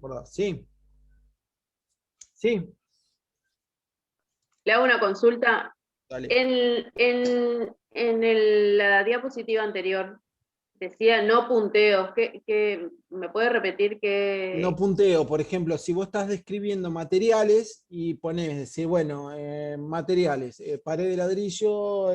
recordar. Sí, sí, Le hago una consulta. dale. En la diapositiva anterior decía no punteos. ¿Me puede repetir No qué? punteo, por ejemplo, si vos estás describiendo materiales y ponés, decir, bueno, materiales, pared de ladrillo,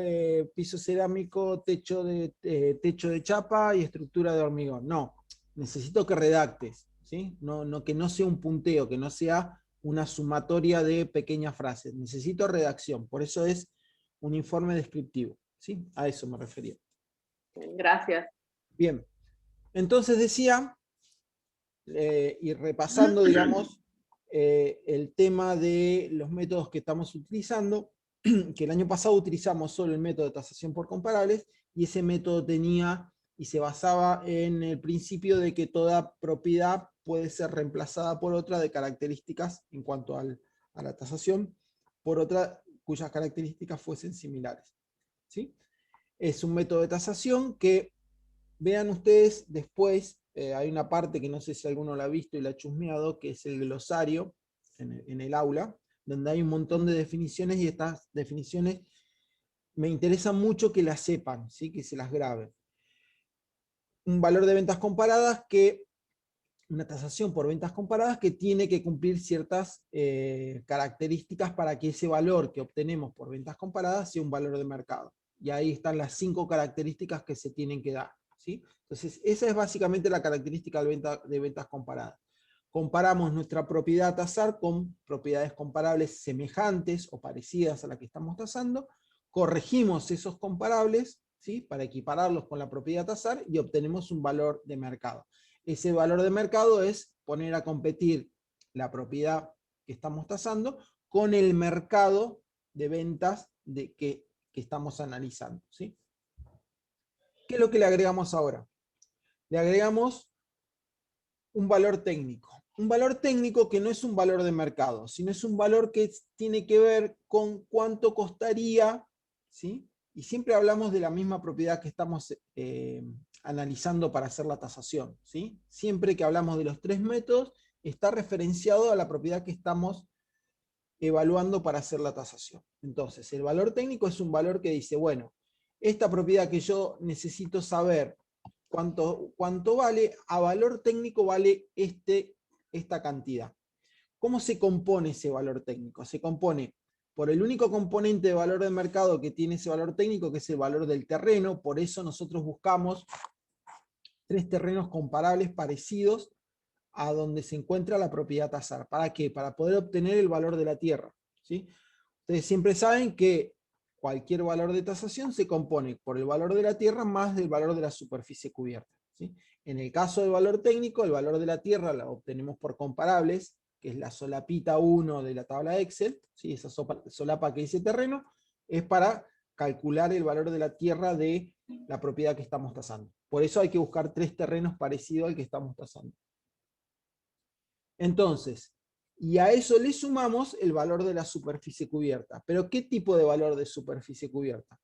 piso cerámico, techo de chapa y estructura de hormigón. No, necesito que redactes, ¿sí? No, que no sea un punteo, que no sea una sumatoria de pequeñas frases. Necesito redacción, por eso es un informe descriptivo, ¿sí? A eso me refería. Gracias. Bien, entonces decía y repasando, digamos, el tema de los métodos que estamos utilizando, que el año pasado utilizamos solo el método de tasación por comparables, y ese método tenía y se basaba en el principio de que toda propiedad puede ser reemplazada por otra de características en cuanto a la tasación, por otra cuyas características fuesen similares. ¿Sí? Es un método de tasación que vean ustedes después, hay una parte que no sé si alguno la ha visto y la ha chusmeado, que es el glosario en el aula, donde hay un montón de definiciones y estas definiciones me interesa mucho que las sepan, ¿sí? Que se las graben. Un valor de ventas comparadas que, una tasación por ventas comparadas que tiene que cumplir ciertas características para que ese valor que obtenemos por ventas comparadas sea un valor de mercado. Y ahí están las 5 características que se tienen que dar. ¿Sí? Entonces, esa es básicamente la característica de ventas comparadas. Comparamos nuestra propiedad a tasar con propiedades comparables semejantes o parecidas a la que estamos tasando, corregimos esos comparables, ¿sí? Para equipararlos con la propiedad a tasar y obtenemos un valor de mercado. Ese valor de mercado es poner a competir la propiedad que estamos tasando con el mercado de ventas que estamos analizando. ¿Sí? ¿Qué es lo que le agregamos ahora? Le agregamos un valor técnico. Un valor técnico que no es un valor de mercado, sino es un valor que tiene que ver con cuánto costaría, ¿sí? Y siempre hablamos de la misma propiedad que estamos analizando para hacer la tasación, ¿sí? Siempre que hablamos de los 3 métodos, está referenciado a la propiedad que estamos evaluando para hacer la tasación. Entonces, el valor técnico es un valor que dice, bueno, esta propiedad que yo necesito saber cuánto vale, a valor técnico vale esta cantidad. ¿Cómo se compone ese valor técnico? Se compone por el único componente de valor de mercado que tiene ese valor técnico, que es el valor del terreno. Por eso nosotros buscamos 3 terrenos comparables parecidos a donde se encuentra la propiedad tasar. ¿Para qué? Para poder obtener el valor de la tierra. ¿Sí? Ustedes siempre saben que cualquier valor de tasación se compone por el valor de la tierra más del valor de la superficie cubierta. ¿Sí? En el caso del valor técnico, el valor de la tierra lo obtenemos por comparables, que es la solapita 1 de la tabla Excel, ¿sí? Esa solapa que dice terreno, es para calcular el valor de la tierra de la propiedad que estamos tasando. Por eso hay que buscar 3 terrenos parecidos al que estamos tasando. Entonces, y a eso le sumamos el valor de la superficie cubierta. ¿Pero qué tipo de valor de superficie cubierta?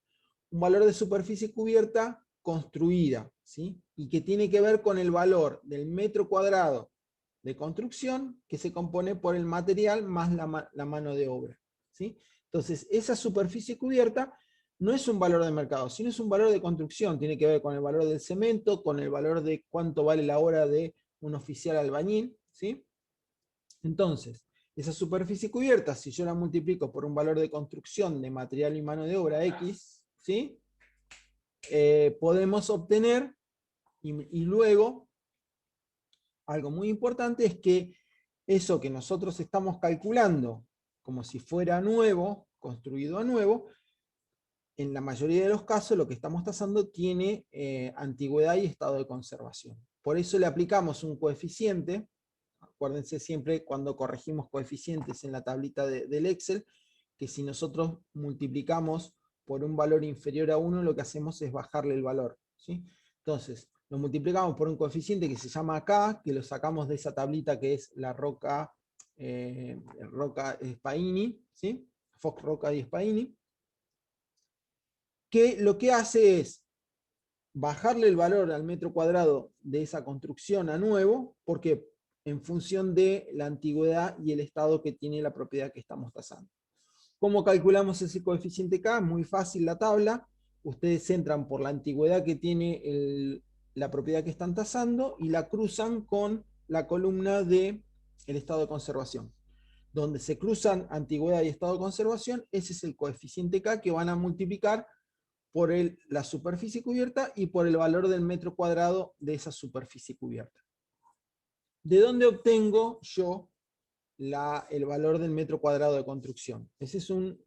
Un valor de superficie cubierta construida, ¿sí? Y que tiene que ver con el valor del metro cuadrado de construcción que se compone por el material más la mano de obra, ¿sí? Entonces, esa superficie cubierta no es un valor de mercado, sino es un valor de construcción. Tiene que ver con el valor del cemento, con el valor de cuánto vale la hora de un oficial albañil, ¿sí? Entonces, esa superficie cubierta, si yo la multiplico por un valor de construcción de material y mano de obra X, ¿sí? Podemos obtener, y luego, algo muy importante es que eso que nosotros estamos calculando como si fuera nuevo, construido a nuevo, en la mayoría de los casos lo que estamos tasando tiene antigüedad y estado de conservación. Por eso le aplicamos un coeficiente. Acuérdense siempre cuando corregimos coeficientes en la tablita del Excel, que si nosotros multiplicamos por un valor inferior a 1, lo que hacemos es bajarle el valor. ¿Sí? Entonces, lo multiplicamos por un coeficiente que se llama K, que lo sacamos de esa tablita que es la roca Spaini, ¿sí? Fox Roca y Spaini, que lo que hace es bajarle el valor al metro cuadrado de esa construcción a nuevo. ¿Por qué? en función de la antigüedad y el estado que tiene la propiedad que estamos tasando. ¿Cómo calculamos ese coeficiente K? Muy fácil la tabla. Ustedes entran por la antigüedad que tiene la propiedad que están tasando y la cruzan con la columna del estado de conservación. Donde se cruzan antigüedad y estado de conservación, ese es el coeficiente K que van a multiplicar por la superficie cubierta y por el valor del metro cuadrado de esa superficie cubierta. ¿De dónde obtengo yo el valor del metro cuadrado de construcción? Ese es un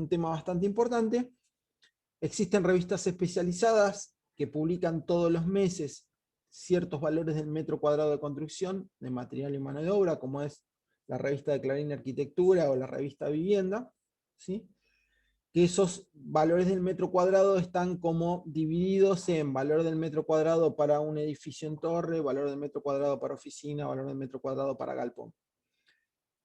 tema bastante importante. Existen revistas especializadas que publican todos los meses ciertos valores del metro cuadrado de construcción, de material y mano de obra, como es la revista de Clarín Arquitectura o la revista Vivienda, ¿sí? Que esos valores del metro cuadrado están como divididos en valor del metro cuadrado para un edificio en torre, valor del metro cuadrado para oficina, valor del metro cuadrado para galpón.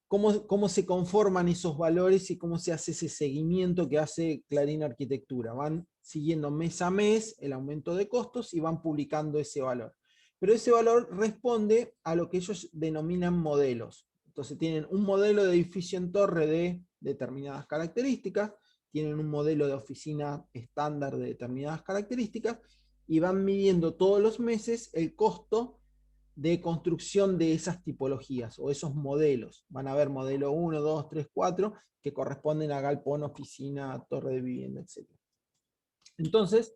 ¿Cómo se conforman esos valores y cómo se hace ese seguimiento que hace Clarín Arquitectura? Van siguiendo mes a mes el aumento de costos y van publicando ese valor. Pero ese valor responde a lo que ellos denominan modelos. Entonces tienen un modelo de edificio en torre de determinadas características, tienen un modelo de oficina estándar de determinadas características, y van midiendo todos los meses el costo de construcción de esas tipologías o esos modelos. Van a ver modelo 1, 2, 3, 4, que corresponden a galpón, oficina, torre de vivienda, etc. Entonces,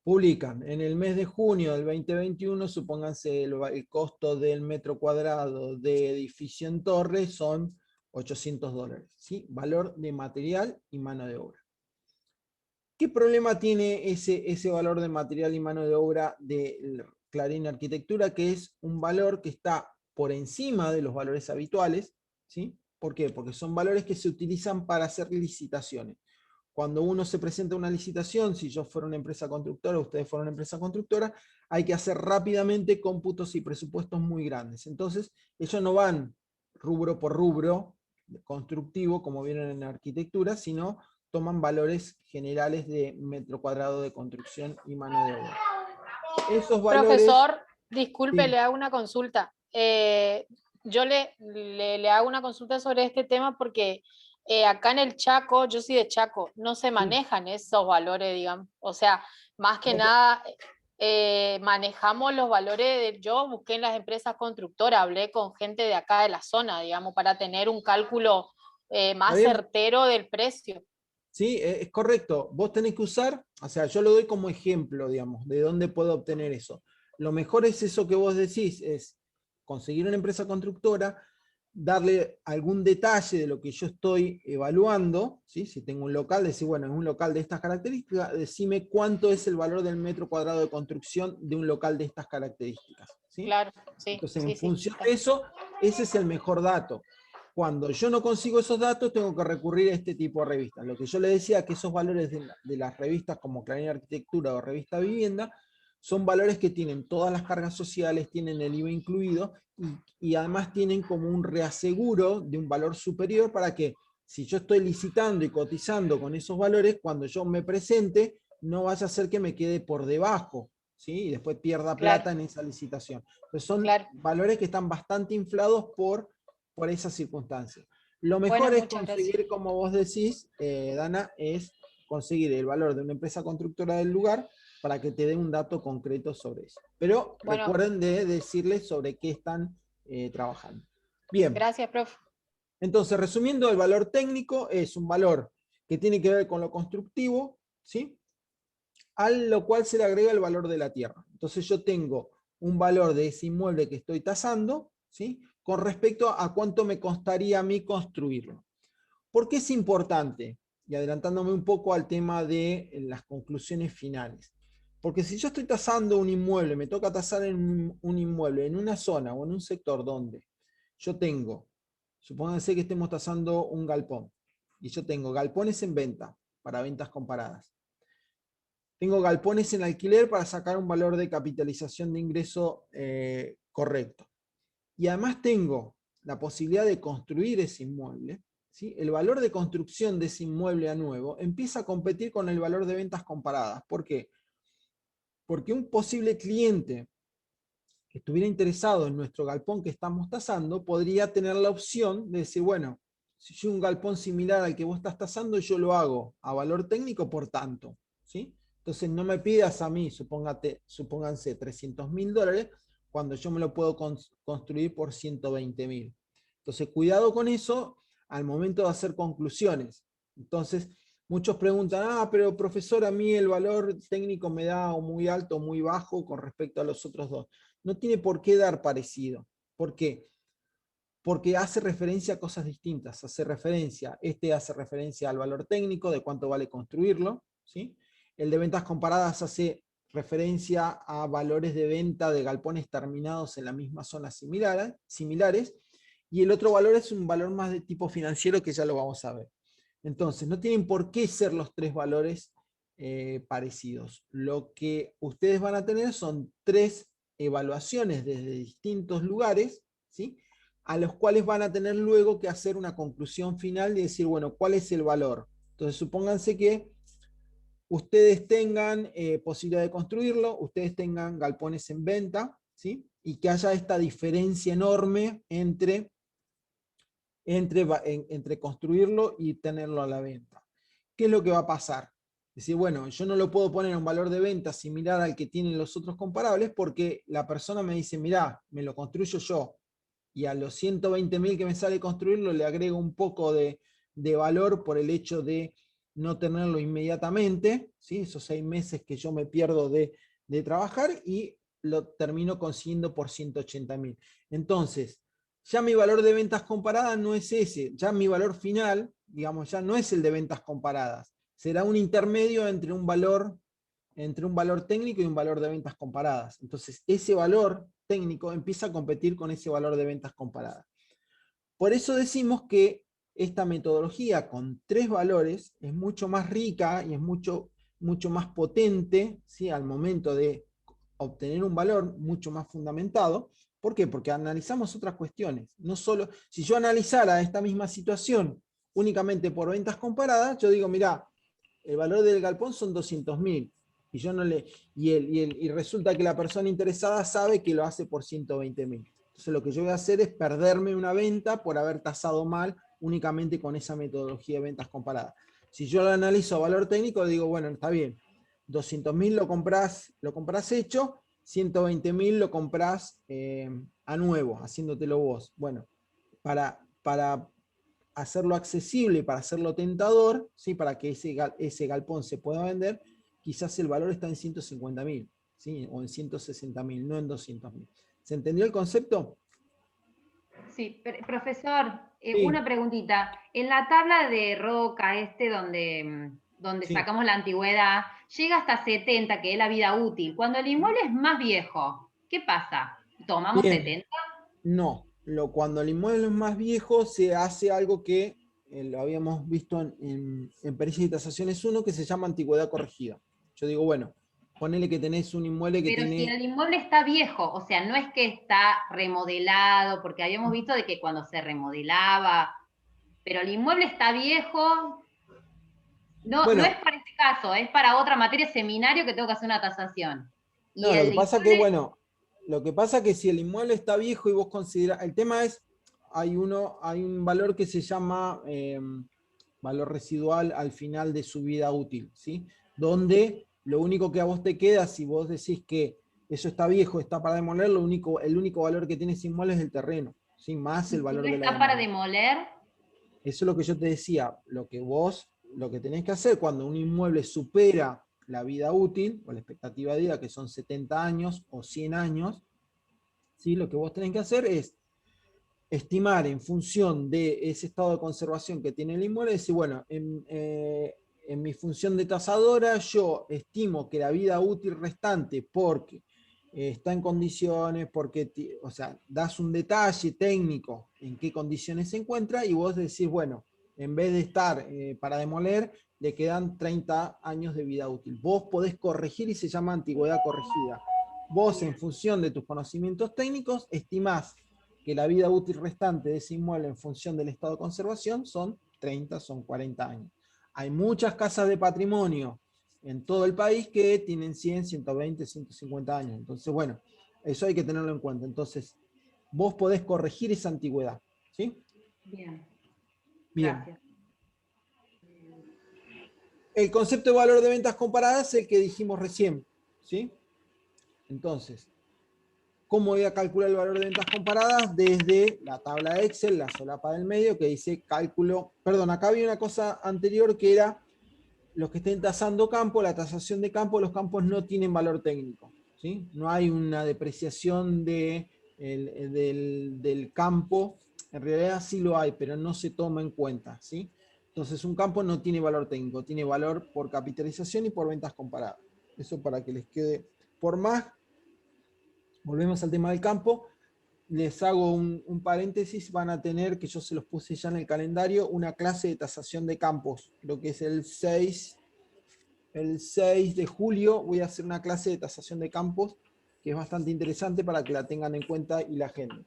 publican en el mes de junio del 2021, supónganse el costo del metro cuadrado de edificio en torre son $800, ¿sí? Valor de material y mano de obra. ¿Qué problema tiene ese valor de material y mano de obra de Clarín Arquitectura? Que es un valor que está por encima de los valores habituales, ¿sí? ¿Por qué? Porque son valores que se utilizan para hacer licitaciones. Cuando uno se presenta a una licitación, si yo fuera una empresa constructora, ustedes fueran una empresa constructora, hay que hacer rápidamente cómputos y presupuestos muy grandes. Entonces, ellos no van rubro por rubro constructivo, como vienen en arquitectura, sino toman valores generales de metro cuadrado de construcción y mano de obra. Esos valores... Profesor, disculpe, Sí, le hago una consulta. Yo le hago una consulta sobre este tema porque acá en el Chaco, yo soy de Chaco, no se sí. manejan esos valores, digamos. O sea, más que Ok. nada manejamos los valores yo busqué en las empresas constructoras, hablé con gente de acá de la zona, digamos, para tener un cálculo ¿Está más bien? certero del precio. Sí, es correcto. Vos tenés que usar, o sea, yo lo doy como ejemplo, digamos, de dónde puedo obtener eso. Lo mejor es eso que vos decís, es conseguir una empresa constructora, darle algún detalle de lo que yo estoy evaluando, ¿sí? Si tengo un local, decir, bueno, en un local de estas características, decime cuánto es el valor del metro cuadrado de construcción de un local de estas características, ¿sí? Claro, sí, Entonces, en sí, sí. función de eso, ese es el mejor dato. Cuando yo no consigo esos datos, tengo que recurrir a este tipo de revistas. Lo que yo le decía, que esos valores de las revistas como Clarín Arquitectura o Revista Vivienda, son valores que tienen todas las cargas sociales, tienen el IVA incluido, y además tienen como un reaseguro de un valor superior para que, si yo estoy licitando y cotizando con esos valores, cuando yo me presente, no vaya a ser que me quede por debajo, ¿sí? Y después pierda Claro, plata en esa licitación. Entonces son claro. valores que están bastante inflados por esas circunstancias. Lo Bueno, mejor es muchas gracias. conseguir, como vos decís, Dana, es conseguir el valor de una empresa constructora del lugar para que te dé un dato concreto sobre eso. Pero Bueno, recuerden de decirles sobre qué están trabajando. Bien, gracias, profe. entonces resumiendo, el valor técnico es un valor que tiene que ver con lo constructivo, ¿sí? A lo cual se le agrega el valor de la tierra. Entonces yo tengo un valor de ese inmueble que estoy tasando, ¿sí? Con respecto a cuánto me costaría a mí construirlo. ¿Por qué es importante? Y adelantándome un poco al tema de las conclusiones finales. Porque si yo estoy tasando un inmueble, me toca tasar en un inmueble en una zona o en un sector donde yo tengo, supónganse que estemos tasando un galpón, y yo tengo galpones en venta, para ventas comparadas. Tengo galpones en alquiler para sacar un valor de capitalización de ingreso correcto. Y además tengo la posibilidad de construir ese inmueble, ¿sí? El valor de construcción de ese inmueble a nuevo empieza a competir con el valor de ventas comparadas. ¿Por qué? Porque un posible cliente que estuviera interesado en nuestro galpón que estamos tasando, podría tener la opción de decir, bueno, si yo un galpón similar al que vos estás tasando, yo lo hago a valor técnico por tanto, ¿sí? Entonces no me pidas a mí, supónganse $300.000, cuando yo me lo puedo construir por 120.000. Entonces cuidado con eso al momento de hacer conclusiones. Entonces muchos preguntan, pero profesor, a mí el valor técnico me da o muy alto o muy bajo con respecto a los otros dos. No tiene por qué dar parecido. ¿Por qué? Porque hace referencia a cosas distintas. Hace referencia al valor técnico, de cuánto vale construirlo, ¿sí? El de ventas comparadas hace referencia a valores de venta de galpones terminados en la misma zona similares, y el otro valor es un valor más de tipo financiero que ya lo vamos a ver. Entonces, no tienen por qué ser los tres valores parecidos. Lo que ustedes van a tener son tres evaluaciones desde distintos lugares, ¿sí? A los cuales van a tener luego que hacer una conclusión final y decir, bueno, ¿cuál es el valor? Entonces, supónganse que ustedes tengan posibilidad de construirlo, ustedes tengan galpones en venta, ¿sí? Y que haya esta diferencia enorme entre construirlo y tenerlo a la venta. ¿Qué es lo que va a pasar? Es decir, bueno, yo no lo puedo poner a un valor de venta similar al que tienen los otros comparables porque la persona me dice, mirá, me lo construyo yo, y a los 120.000 que me sale construirlo le agrego un poco de valor por el hecho de no tenerlo inmediatamente, ¿sí? Esos 6 meses que yo me pierdo de trabajar, y lo termino consiguiendo por 180.000. Entonces, ya mi valor de ventas comparadas no es ese, ya mi valor final, digamos, ya no es el de ventas comparadas, será un intermedio entre un valor técnico y un valor de ventas comparadas. Entonces, ese valor técnico empieza a competir con ese valor de ventas comparadas. Por eso decimos que esta metodología con tres valores es mucho más rica y es mucho más potente, ¿sí? Al momento de obtener un valor mucho más fundamentado. ¿Por qué? Porque analizamos otras cuestiones. No solo, si yo analizara esta misma situación únicamente por ventas comparadas, yo digo, mirá, el valor del galpón son 200.000. Y yo no le. Y resulta que la persona interesada sabe que lo hace por 120.000. Entonces lo que yo voy a hacer es perderme una venta por haber tasado mal únicamente con esa metodología de ventas comparadas. Si yo lo analizo a valor técnico, digo, bueno, está bien, 200.000 lo compras hecho, 120.000 lo compras a nuevo, haciéndotelo vos. Bueno, para hacerlo accesible, para hacerlo tentador, ¿sí? Para que ese galpón se pueda vender, quizás el valor está en 150.000, ¿sí? O en 160.000, no en 200.000. ¿Se entendió el concepto? Sí, profesor, Sí, una preguntita. En la tabla de Roca, donde sí. sacamos la antigüedad, llega hasta 70, que es la vida útil. Cuando el inmueble es más viejo, ¿qué pasa? ¿Tomamos Bien, 70? no. Cuando el inmueble es más viejo, se hace algo que lo habíamos visto en Pericias y Tasaciones 1, que se llama antigüedad corregida. Yo digo, bueno, ponele que tenés un inmueble que Pero si tiene. el inmueble está viejo, o sea, no es que está remodelado, porque habíamos visto de que cuando se remodelaba, pero el inmueble está viejo, no es Bueno, para este caso, es para otra materia, seminario, que tengo que hacer una tasación. Y no, lo que el pasa que, inmueble, bueno, lo que pasa que si el inmueble está viejo y vos considerás, el tema es, hay un valor que se llama valor residual al final de su vida útil, ¿sí? Donde lo único que a vos te queda, si vos decís que eso está viejo, está para demoler, el único valor que tiene ese inmueble es el terreno, ¿sí? Más el y si valor no de la está para demolición. demoler, Eso es lo que yo te decía, lo que tenés que hacer cuando un inmueble supera la vida útil, o la expectativa de vida, que son 70 años o 100 años, ¿sí? Lo que vos tenés que hacer es estimar en función de ese estado de conservación que tiene el inmueble, decir, bueno, en mi función de tasadora yo estimo que la vida útil restante, porque está en condiciones, porque, o sea, das un detalle técnico en qué condiciones se encuentra, y vos decís, bueno, en vez de estar para demoler, le quedan 30 años de vida útil. Vos podés corregir y se llama antigüedad corregida. Vos, en función de tus conocimientos técnicos, estimás que la vida útil restante de ese inmueble en función del estado de conservación son 30, son 40 años. Hay muchas casas de patrimonio en todo el país que tienen 100, 120, 150 años. Entonces, bueno, Eso hay que tenerlo en cuenta. Entonces, vos podés corregir esa antigüedad. ¿Sí? Bien, Bien. gracias. El concepto de valor de ventas comparadas es el que dijimos recién. ¿Sí? Entonces, ¿cómo voy a calcular el valor de ventas comparadas? Desde la tabla de Excel, la solapa del medio, que dice cálculo. Perdón, acá había una cosa anterior que era los que estén tasando campo, la tasación de campo, los campos no tienen valor técnico. ¿Sí? No hay una depreciación del campo. En realidad sí lo hay, pero no se toma en cuenta. ¿Sí? Entonces un campo no tiene valor técnico, tiene valor por capitalización y por ventas comparadas. Eso para que les quede. Por más, volvemos al tema del campo, les hago un paréntesis, van a tener, que yo se los puse ya en el calendario, una clase de tasación de campos. Creo que es el 6 de julio voy a hacer una clase de tasación de campos, que es bastante interesante para que la tengan en cuenta y la agenden.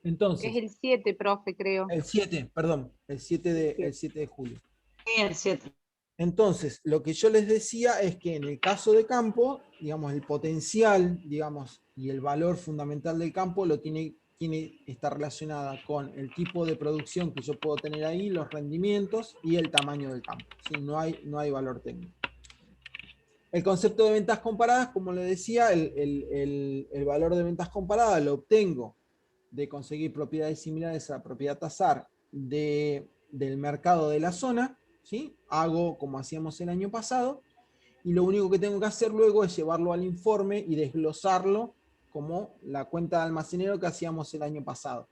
Es Entonces, el 7, profe, creo. el 7, perdón, el 7 de julio. Sí, el 7. Entonces, lo que yo les decía es que en el caso de campo, digamos, el potencial, digamos, y el valor fundamental del campo está relacionada con el tipo de producción que yo puedo tener ahí, los rendimientos y el tamaño del campo. ¿Sí? No hay valor técnico. El concepto de ventas comparadas, como les decía, el valor de ventas comparadas lo obtengo de conseguir propiedades similares a la propiedad tasar del mercado de la zona. ¿Sí? Hago como hacíamos el año pasado, y lo único que tengo que hacer luego es llevarlo al informe y desglosarlo como la cuenta de almacenero que hacíamos el año pasado.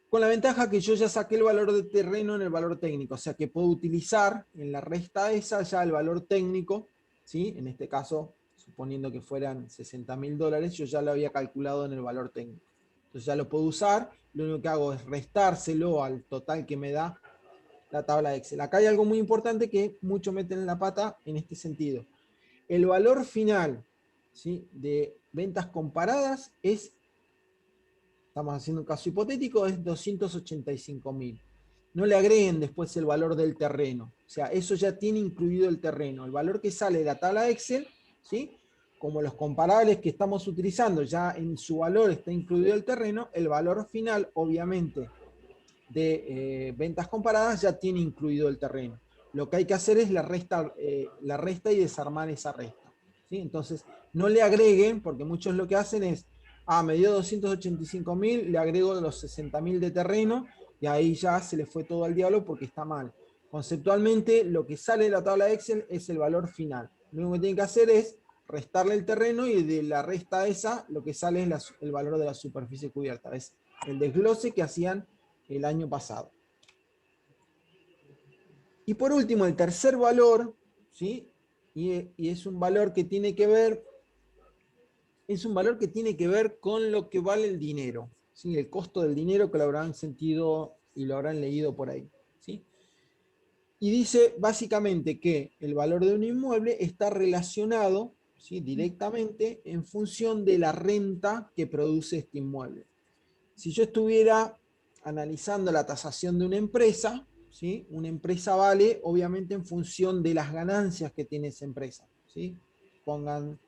Con la ventaja que yo ya saqué el valor de terreno en el valor técnico, o sea que puedo utilizar en la resta esa ya el valor técnico, ¿sí? En este caso, suponiendo que fueran $60.000, yo ya lo había calculado en el valor técnico. Entonces ya lo puedo usar, lo único que hago es restárselo al total que me da la tabla de Excel. Acá hay algo muy importante que muchos meten en la pata en este sentido. El valor final, ¿sí?, de ventas comparadas es, estamos haciendo un caso hipotético, es 285.000. No le agreguen después el valor del terreno. O sea, eso ya tiene incluido el terreno. El valor que sale de la tabla de Excel, ¿sí?, como los comparables que estamos utilizando, ya en su valor está incluido el terreno, el valor final, obviamente, de ventas comparadas ya tiene incluido el terreno. Lo que hay que hacer es la resta y desarmar esa resta. ¿Sí? Entonces, no le agreguen, porque muchos lo que hacen es, me dio 285.000, le agrego los 60.000 de terreno, y ahí ya se le fue todo al diablo porque está mal. Conceptualmente, lo que sale de la tabla de Excel es el valor final. Lo único que tienen que hacer es restarle el terreno, y de la resta esa, lo que sale es el valor de la superficie cubierta. Es el desglose que hacían el año pasado. Y por último, el tercer valor, ¿sí?, y es un valor que tiene que ver, con lo que vale el dinero, ¿sí?, el costo del dinero, que lo habrán sentido y lo habrán leído por ahí, ¿sí? Y dice básicamente que el valor de un inmueble está relacionado, ¿sí?, directamente en función de la renta que produce este inmueble. Si yo estuviera analizando la tasación de una empresa, ¿sí?, una empresa vale obviamente en función de las ganancias que tiene esa empresa, ¿sí? Pongan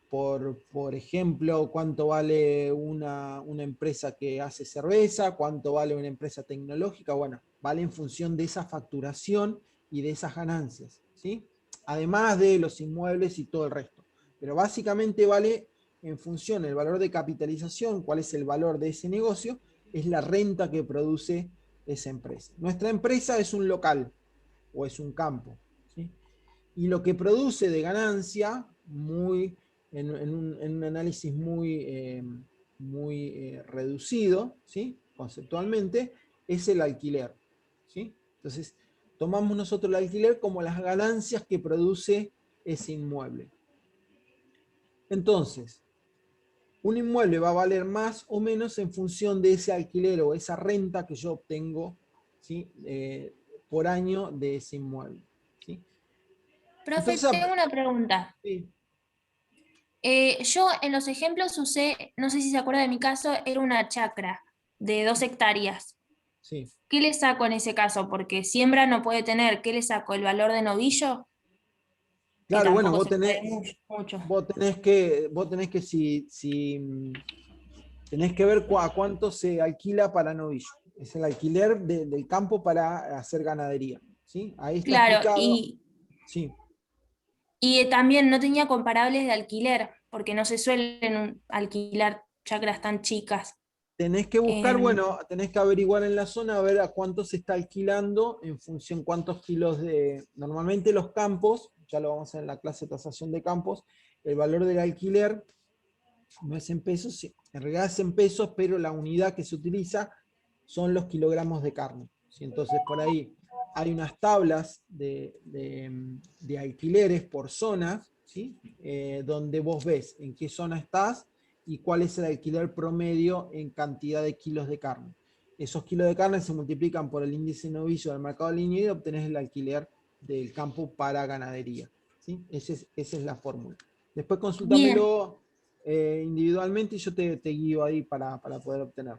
por ejemplo cuánto vale una empresa que hace cerveza, cuánto vale una empresa tecnológica. Bueno, vale en función de esa facturación y de esas ganancias, ¿sí?, además de los inmuebles y todo el resto. Pero básicamente vale en función del valor de capitalización, cuál es el valor de ese negocio, es la renta que produce esa empresa. Nuestra empresa es un local o es un campo, ¿sí?, y lo que produce de ganancia, en un análisis muy reducido, ¿sí?, conceptualmente, es el alquiler, ¿sí? Entonces, tomamos nosotros el alquiler como las ganancias que produce ese inmueble. Entonces, un inmueble va a valer más o menos en función de ese alquiler o esa renta que yo obtengo, ¿sí?, por año de ese inmueble, ¿sí? Profe, Entonces, tengo una pregunta. sí, Yo en los ejemplos usé, no sé si se acuerda de mi caso, era una chacra de 2 hectáreas. sí. ¿Qué le saco en ese caso? Porque siembra no puede tener. ¿Qué le saco? ¿El valor de novillo? Claro, bueno, tampoco vos se puede tenés, mucho. vos tenés que tenés que ver a cuánto se alquila para novillo. Es el alquiler del campo para hacer ganadería. ¿Sí? Ahí está Claro, explicado. Sí. y también no tenía comparables de alquiler, porque no se suelen alquilar chacras tan chicas. Tenés que buscar, Em, bueno, tenés que averiguar en la zona a ver a cuánto se está alquilando en función cuántos kilos de... Normalmente los campos, ya lo vamos a ver en la clase de tasación de campos, el valor del alquiler no es en pesos, sí, en realidad es en pesos, pero la unidad que se utiliza son los kilogramos de carne. ¿Sí? Entonces por ahí hay unas tablas de alquileres por zona, ¿sí? Donde vos ves en qué zona estás y cuál es el alquiler promedio en cantidad de kilos de carne. Esos kilos de carne se multiplican por el índice novillo del mercado lineal y obtenés el alquiler del campo para ganadería. ¿Sí? Esa es la fórmula. Después bien, consultámelo individualmente y yo te guío ahí para poder obtener.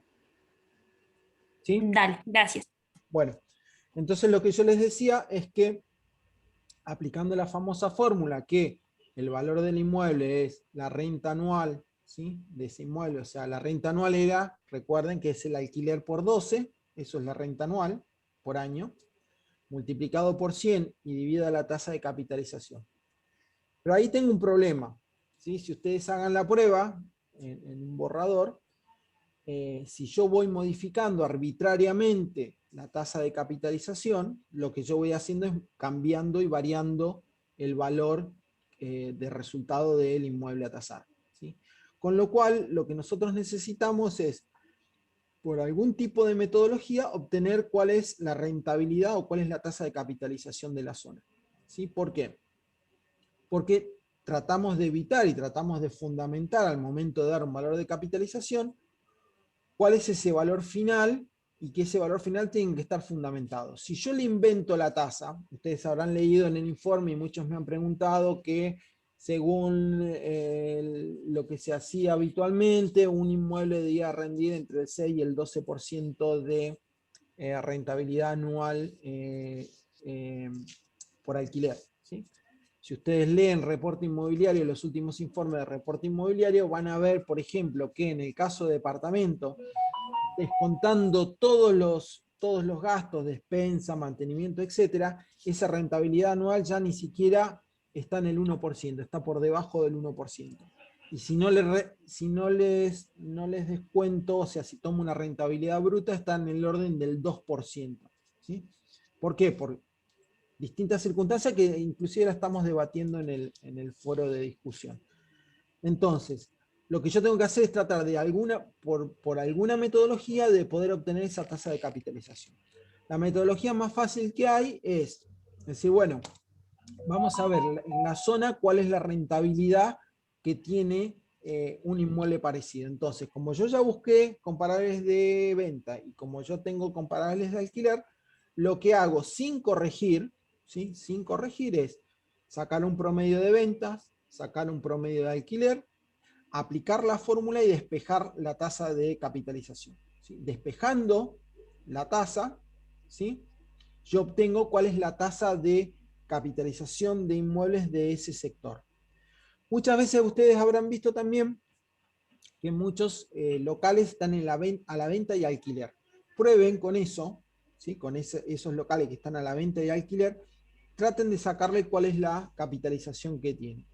¿Sí? dale, gracias. Bueno, entonces lo que yo les decía es que aplicando la famosa fórmula que el valor del inmueble es la renta anual, ¿sí? De ese inmueble, o sea, la renta anual era, recuerden que es el alquiler por 12, eso es la renta anual por año, multiplicado por 100 y dividido la tasa de capitalización. Pero ahí tengo un problema, ¿sí? Si ustedes hagan la prueba en un borrador, si yo voy modificando arbitrariamente la tasa de capitalización, lo que yo voy haciendo es cambiando y variando el valor de resultado del inmueble a tasar. ¿Sí? Con lo cual, lo que nosotros necesitamos es, por algún tipo de metodología, obtener cuál es la rentabilidad o cuál es la tasa de capitalización de la zona. ¿Sí? ¿Por qué? Porque tratamos de evitar y tratamos de fundamentar al momento de dar un valor de capitalización cuál es ese valor final y que ese valor final tiene que estar fundamentado. Si yo le invento la tasa, ustedes habrán leído en el informe y muchos me han preguntado que según lo que se hacía habitualmente, un inmueble debía rendir entre el 6 y el 12% de rentabilidad anual por alquiler. ¿Sí? Si ustedes leen reporte inmobiliario, los últimos informes de reporte inmobiliario, van a ver, por ejemplo, que en el caso de departamento, descontando todos los gastos, despensa, mantenimiento, etcétera, esa rentabilidad anual ya ni siquiera está en el 1%, está por debajo del 1%. Y si no les descuento, o sea, si tomo una rentabilidad bruta, está en el orden del 2%. ¿Sí? ¿Por qué? Por distintas circunstancias que inclusive la estamos debatiendo en el foro de discusión. Entonces, lo que yo tengo que hacer es tratar de por alguna metodología de poder obtener esa tasa de capitalización. La metodología más fácil que hay es decir, bueno, vamos a ver en la zona cuál es la rentabilidad que tiene un inmueble parecido. Entonces, como yo ya busqué comparables de venta y como yo tengo comparables de alquiler, lo que hago sin corregir, ¿sí? Sin corregir es sacar un promedio de ventas, sacar un promedio de alquiler, aplicar la fórmula y despejar la tasa de capitalización. ¿Sí? Despejando la tasa, ¿sí? Yo obtengo cuál es la tasa de capitalización de inmuebles de ese sector. Muchas veces ustedes habrán visto también que muchos locales están a la venta y alquiler. Prueben con eso, ¿sí? Con esos locales que están a la venta y alquiler, traten de sacarle cuál es la capitalización que tiene.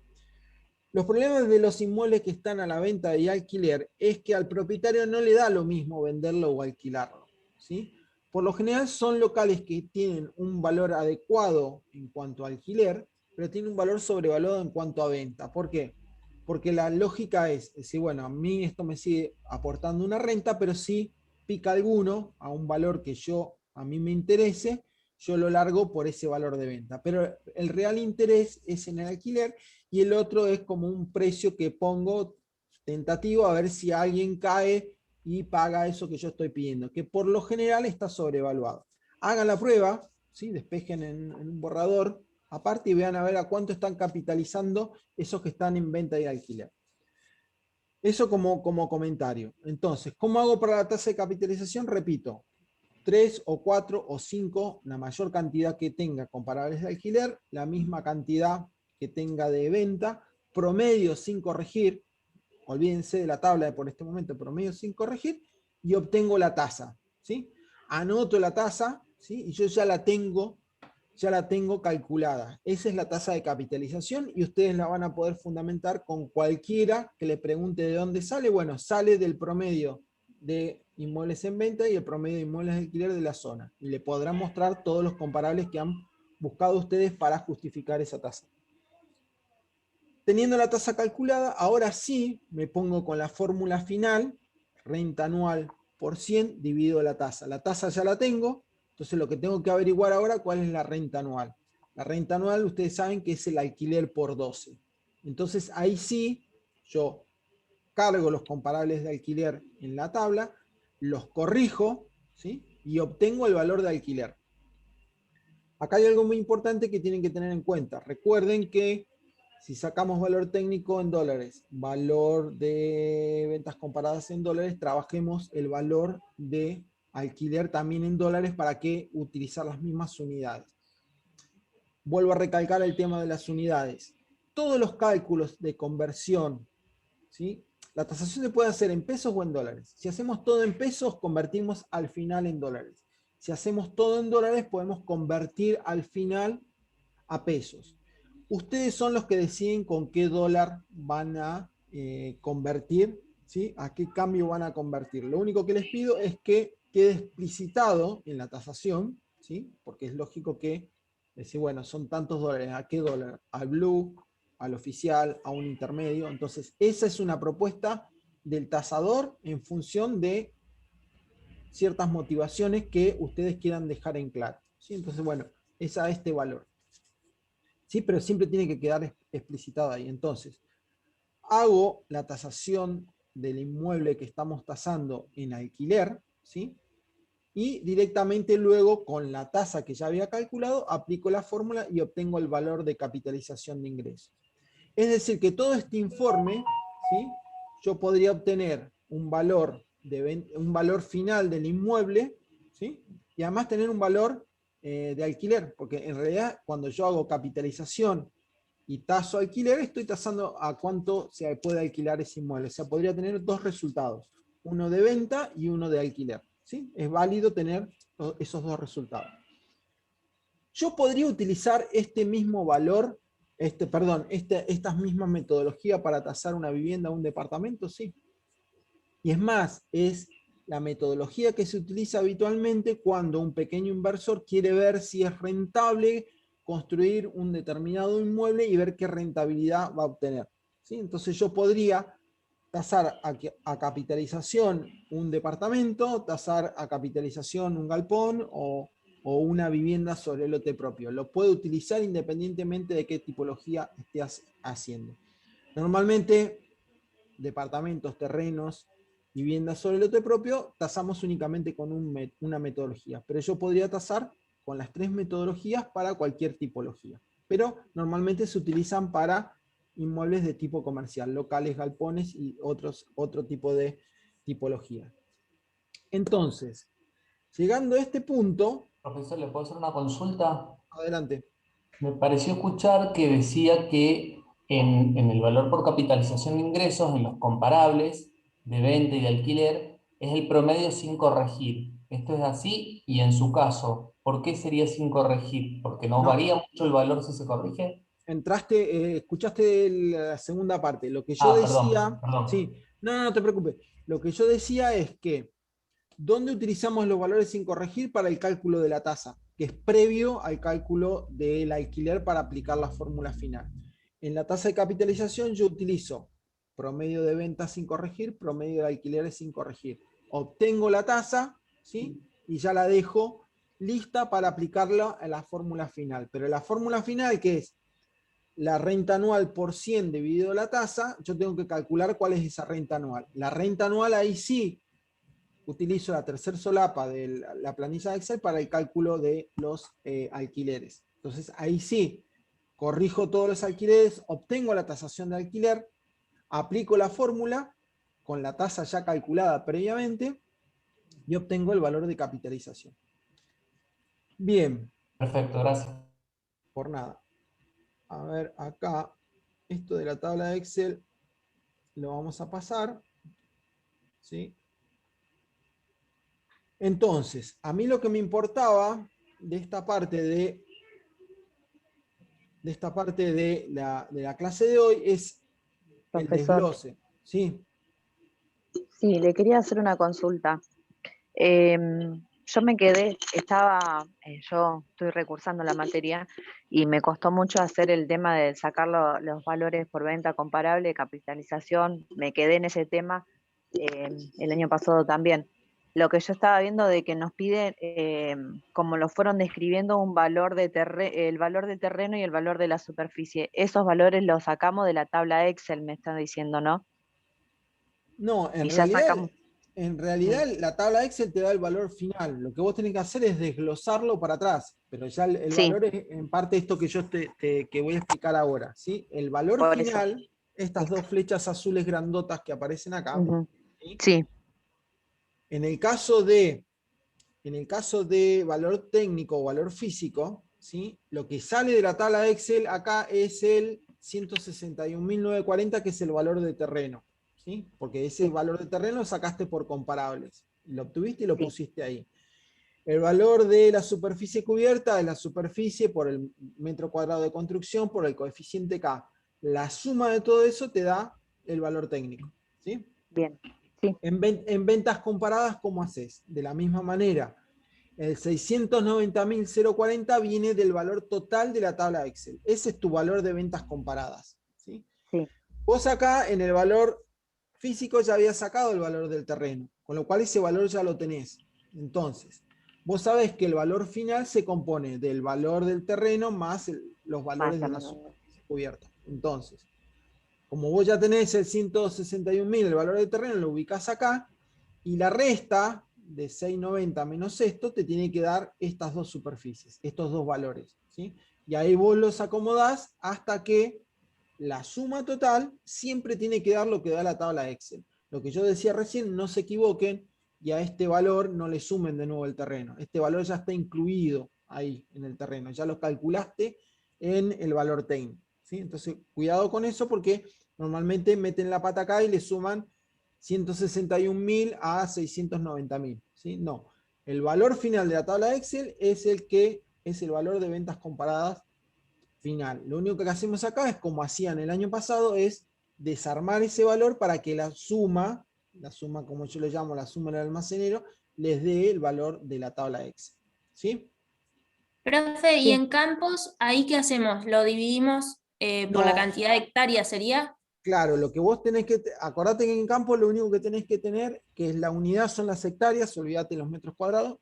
Los problemas de los inmuebles que están a la venta y alquiler es que al propietario no le da lo mismo venderlo o alquilarlo. ¿Sí? Por lo general son locales que tienen un valor adecuado en cuanto a alquiler, pero tienen un valor sobrevaluado en cuanto a venta. ¿Por qué? Porque la lógica es decir, bueno, a mí esto me sigue aportando una renta, pero si pica alguno a un valor que a mí me interese, yo lo largo por ese valor de venta. Pero el real interés es en el alquiler y el otro es como un precio que pongo tentativo a ver si alguien cae y paga eso que yo estoy pidiendo, que por lo general está sobrevaluado. Hagan la prueba, ¿sí? Despejen en un borrador aparte y vean a ver a cuánto están capitalizando esos que están en venta y alquiler. Eso como comentario. Entonces, ¿cómo hago para la tasa de capitalización? Repito, 3 o 4 o 5, la mayor cantidad que tenga comparables de alquiler, la misma cantidad que tenga de venta, promedio sin corregir, olvídense de la tabla de por este momento, promedio sin corregir, y obtengo la tasa, ¿sí? Anoto la tasa, ¿sí? Y yo ya la tengo calculada. Esa es la tasa de capitalización y ustedes la van a poder fundamentar con cualquiera que le pregunte de dónde sale. Bueno, sale del promedio de inmuebles en venta y el promedio de inmuebles de alquiler de la zona. Y le podrán mostrar todos los comparables que han buscado ustedes para justificar esa tasa. Teniendo la tasa calculada, ahora sí me pongo con la fórmula final, renta anual por 100 dividido la tasa. La tasa ya la tengo, entonces lo que tengo que averiguar ahora, ¿cuál es la renta anual? La renta anual, ustedes saben que es el alquiler por 12. Entonces ahí sí, yo cargo los comparables de alquiler en la tabla, los corrijo, ¿sí? Y obtengo el valor de alquiler. Acá hay algo muy importante que tienen que tener en cuenta. Recuerden que si sacamos valor técnico en dólares, valor de ventas comparadas en dólares, trabajemos el valor de alquiler también en dólares para que utilizar las mismas unidades. Vuelvo a recalcar el tema de las unidades. Todos los cálculos de conversión, ¿sí? La tasación se puede hacer en pesos o en dólares. Si hacemos todo en pesos, convertimos al final en dólares. Si hacemos todo en dólares, podemos convertir al final a pesos. Ustedes son los que deciden con qué dólar van a convertir, ¿sí? A qué cambio van a convertir. Lo único que les pido es que quede explicitado en la tasación, ¿sí? Porque es lógico que decir, bueno, son tantos dólares, ¿a qué dólar? Al blue, al oficial, a un intermedio. Entonces, esa es una propuesta del tasador en función de ciertas motivaciones que ustedes quieran dejar en claro, ¿sí? Entonces, bueno, es a este valor. ¿Sí? Pero siempre tiene que quedar explicitado ahí. Entonces, hago la tasación del inmueble que estamos tasando en alquiler, ¿sí? Y directamente luego, con la tasa que ya había calculado, aplico la fórmula y obtengo el valor de capitalización de ingresos. Es decir, que todo este informe, ¿sí? Yo podría obtener un valor final del inmueble, ¿sí? Y además tener un valor de alquiler, porque en realidad cuando yo hago capitalización y taso alquiler, estoy tasando a cuánto se puede alquilar ese inmueble. O sea, podría tener dos resultados, uno de venta y uno de alquiler, ¿sí? Es válido tener esos dos resultados. Yo podría utilizar este mismo valor, estas mismas metodologías para tasar una vivienda o un departamento, sí. Y es más, es la metodología que se utiliza habitualmente cuando un pequeño inversor quiere ver si es rentable construir un determinado inmueble y ver qué rentabilidad va a obtener, ¿sí? Entonces yo podría tasar a capitalización un departamento, tasar a capitalización un galpón o una vivienda sobre lote propio. Lo puedo utilizar independientemente de qué tipología esté haciendo. Normalmente, departamentos, terrenos, viviendas sobre lote propio, tasamos únicamente con una metodología. Pero yo podría tasar con las tres metodologías para cualquier tipología. Pero normalmente se utilizan para inmuebles de tipo comercial, locales, galpones y otro tipo de tipología. Entonces, llegando a este punto... Profesor, ¿le puedo hacer una consulta? Adelante. Me pareció escuchar que decía que en el valor por capitalización de ingresos, en los comparables de venta y de alquiler, es el promedio sin corregir. ¿Esto es así? Y en su caso, ¿por qué sería sin corregir? ¿Porque no varía mucho el valor si se corrige? Escuchaste la segunda parte. Lo que yo decía... Perdón. Sí, no te preocupes. Lo que yo decía es que ¿dónde utilizamos los valores sin corregir para el cálculo de la tasa? Que es previo al cálculo del alquiler para aplicar la fórmula final. En la tasa de capitalización yo utilizo promedio de ventas sin corregir, promedio de alquileres sin corregir. Obtengo la tasa, ¿sí? Y ya la dejo lista para aplicarla a la fórmula final. Pero la fórmula final, que es la renta anual por 100 dividido la tasa, yo tengo que calcular cuál es esa renta anual. La renta anual ahí sí utilizo la tercera solapa de la planilla de Excel para el cálculo de los alquileres. Entonces ahí sí, corrijo todos los alquileres, obtengo la tasación de alquiler, aplico la fórmula con la tasa ya calculada previamente y obtengo el valor de capitalización. Bien. Perfecto, gracias. Por nada. a ver acá, esto de la tabla de Excel lo vamos a pasar, ¿sí? Entonces, a mí lo que me importaba de esta parte de la clase de hoy es el Profesor, desglose, ¿sí? sí, le quería hacer una consulta. Yo me quedé, yo estoy recursando la materia y me costó mucho hacer el tema de sacar los valores por venta comparable, capitalización, me quedé en ese tema el año pasado también. Lo que yo estaba viendo de que nos piden, como lo fueron describiendo, el valor de terreno y el valor de la superficie. Esos valores los sacamos de la tabla Excel, me están diciendo, ¿no? No, Y ya sacamos. en realidad la tabla Excel te da el valor final. Lo que vos tenés que hacer es desglosarlo para atrás, pero ya el Sí, valor es en parte esto que yo que voy a explicar ahora, ¿sí? El valor por eso. final, estas dos flechas azules grandotas que aparecen acá, Ujú. ¿sí? Sí, En el caso de valor técnico o valor físico, ¿sí? Lo que sale de la tabla de Excel acá es el 161.940, que es el valor de terreno, ¿sí? Porque ese sí, valor de terreno lo sacaste por comparables. Lo obtuviste y lo sí. pusiste ahí. El valor de la superficie cubierta es la superficie por el metro cuadrado de construcción por el coeficiente K. La suma de todo eso te da el valor técnico, ¿sí? Bien, sí, En ventas comparadas, ¿cómo haces? De la misma manera. El 690.040 viene del valor total de la tabla Excel. Ese es tu valor de ventas comparadas, ¿sí? sí, Vos acá en el valor físico ya habías sacado el valor del terreno, con lo cual ese valor ya lo tenés. Entonces, vos sabés que el valor final se compone del valor del terreno más los valores más de o la menos. superficie cubierta. Entonces, como vos ya tenés el 161.000, el valor del terreno, lo ubicás acá, y la resta de 690 menos esto te tiene que dar estas dos superficies, estos dos valores, ¿sí? Y ahí vos los acomodás hasta que la suma total siempre tiene que dar lo que da la tabla Excel. Lo que yo decía recién, no se equivoquen y a este valor no le sumen de nuevo el terreno. Este valor ya está incluido ahí en el terreno, ya lo calculaste en el valor técnico, ¿sí? Entonces, cuidado con eso porque normalmente meten la pata acá y le suman 161.000 a 690.000, ¿sí? No, el valor final de la tabla Excel es el valor de ventas comparadas final. Lo único que hacemos acá es, como hacían el año pasado, es desarmar ese valor para que la suma como yo le llamo la suma del almacenero, les dé el valor de la tabla Excel, ¿sí? Profe, ¿y Sí. en campos, ahí qué hacemos? ¿Lo dividimos por la No, cantidad de hectáreas sería? claro, lo que vos tenés que, acordate que en campo lo único que tenés que tener, que es la unidad son las hectáreas, olvídate los metros cuadrados,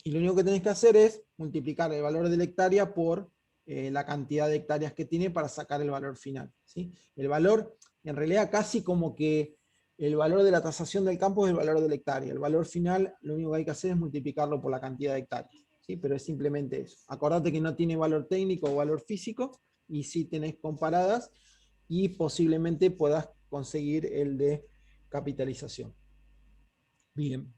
y lo único que tenés que hacer es multiplicar el valor de la hectárea por la cantidad de hectáreas que tiene para sacar el valor final, ¿sí? El valor, en realidad casi como que el valor de la tasación del campo es el valor de la hectárea, el valor final lo único que hay que hacer es multiplicarlo por la cantidad de hectáreas, ¿sí? Pero es simplemente eso. Acordate que no tiene valor técnico o valor físico, y sí tenés comparadas, y posiblemente puedas conseguir el de capitalización. Bien.